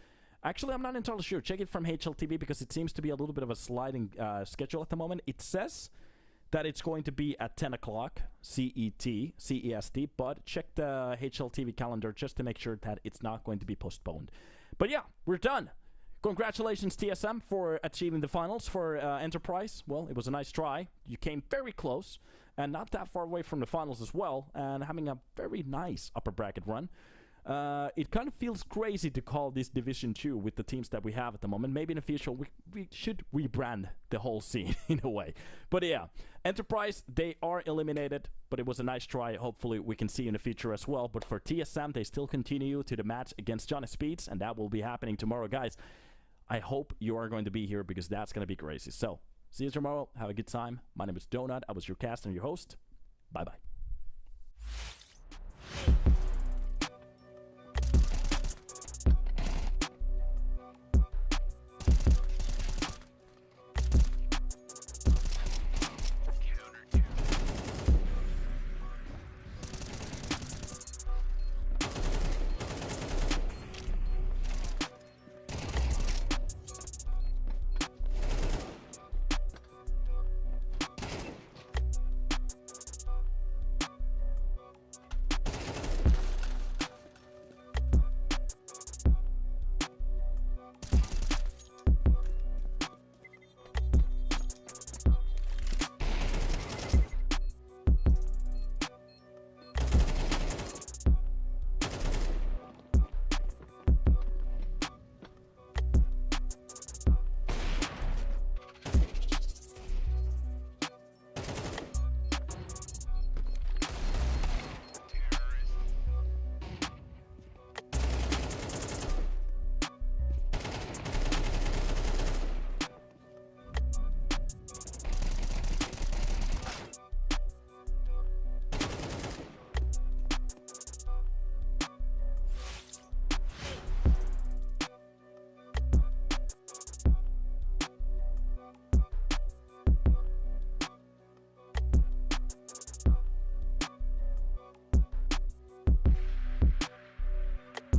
Actually, I'm not entirely sure. Check it from HLTV because it seems to be a little bit of a sliding schedule at the moment. It says that it's going to be at 10 o'clock CEST, but check the HLTV calendar just to make sure that it's not going to be postponed. But yeah, we're done. Congratulations, TSM, for achieving the finals for Enterprise. Well, it was a nice try. You came very close and not that far away from the finals as well, and having a very nice upper bracket run. It kind of feels crazy to call this Division 2 with the teams that we have at the moment. Maybe in the future we should rebrand the whole scene in a way. But yeah, Enterprise, they are eliminated, but it was a nice try. Hopefully we can see in the future as well. But for TSM, they still continue to the match against Johnny Speeds, and that will be happening tomorrow, guys. I hope you are going to be here because that's going to be crazy. So, see you tomorrow. Have a good time. My name is Donut. I was your cast and your host. Bye-bye.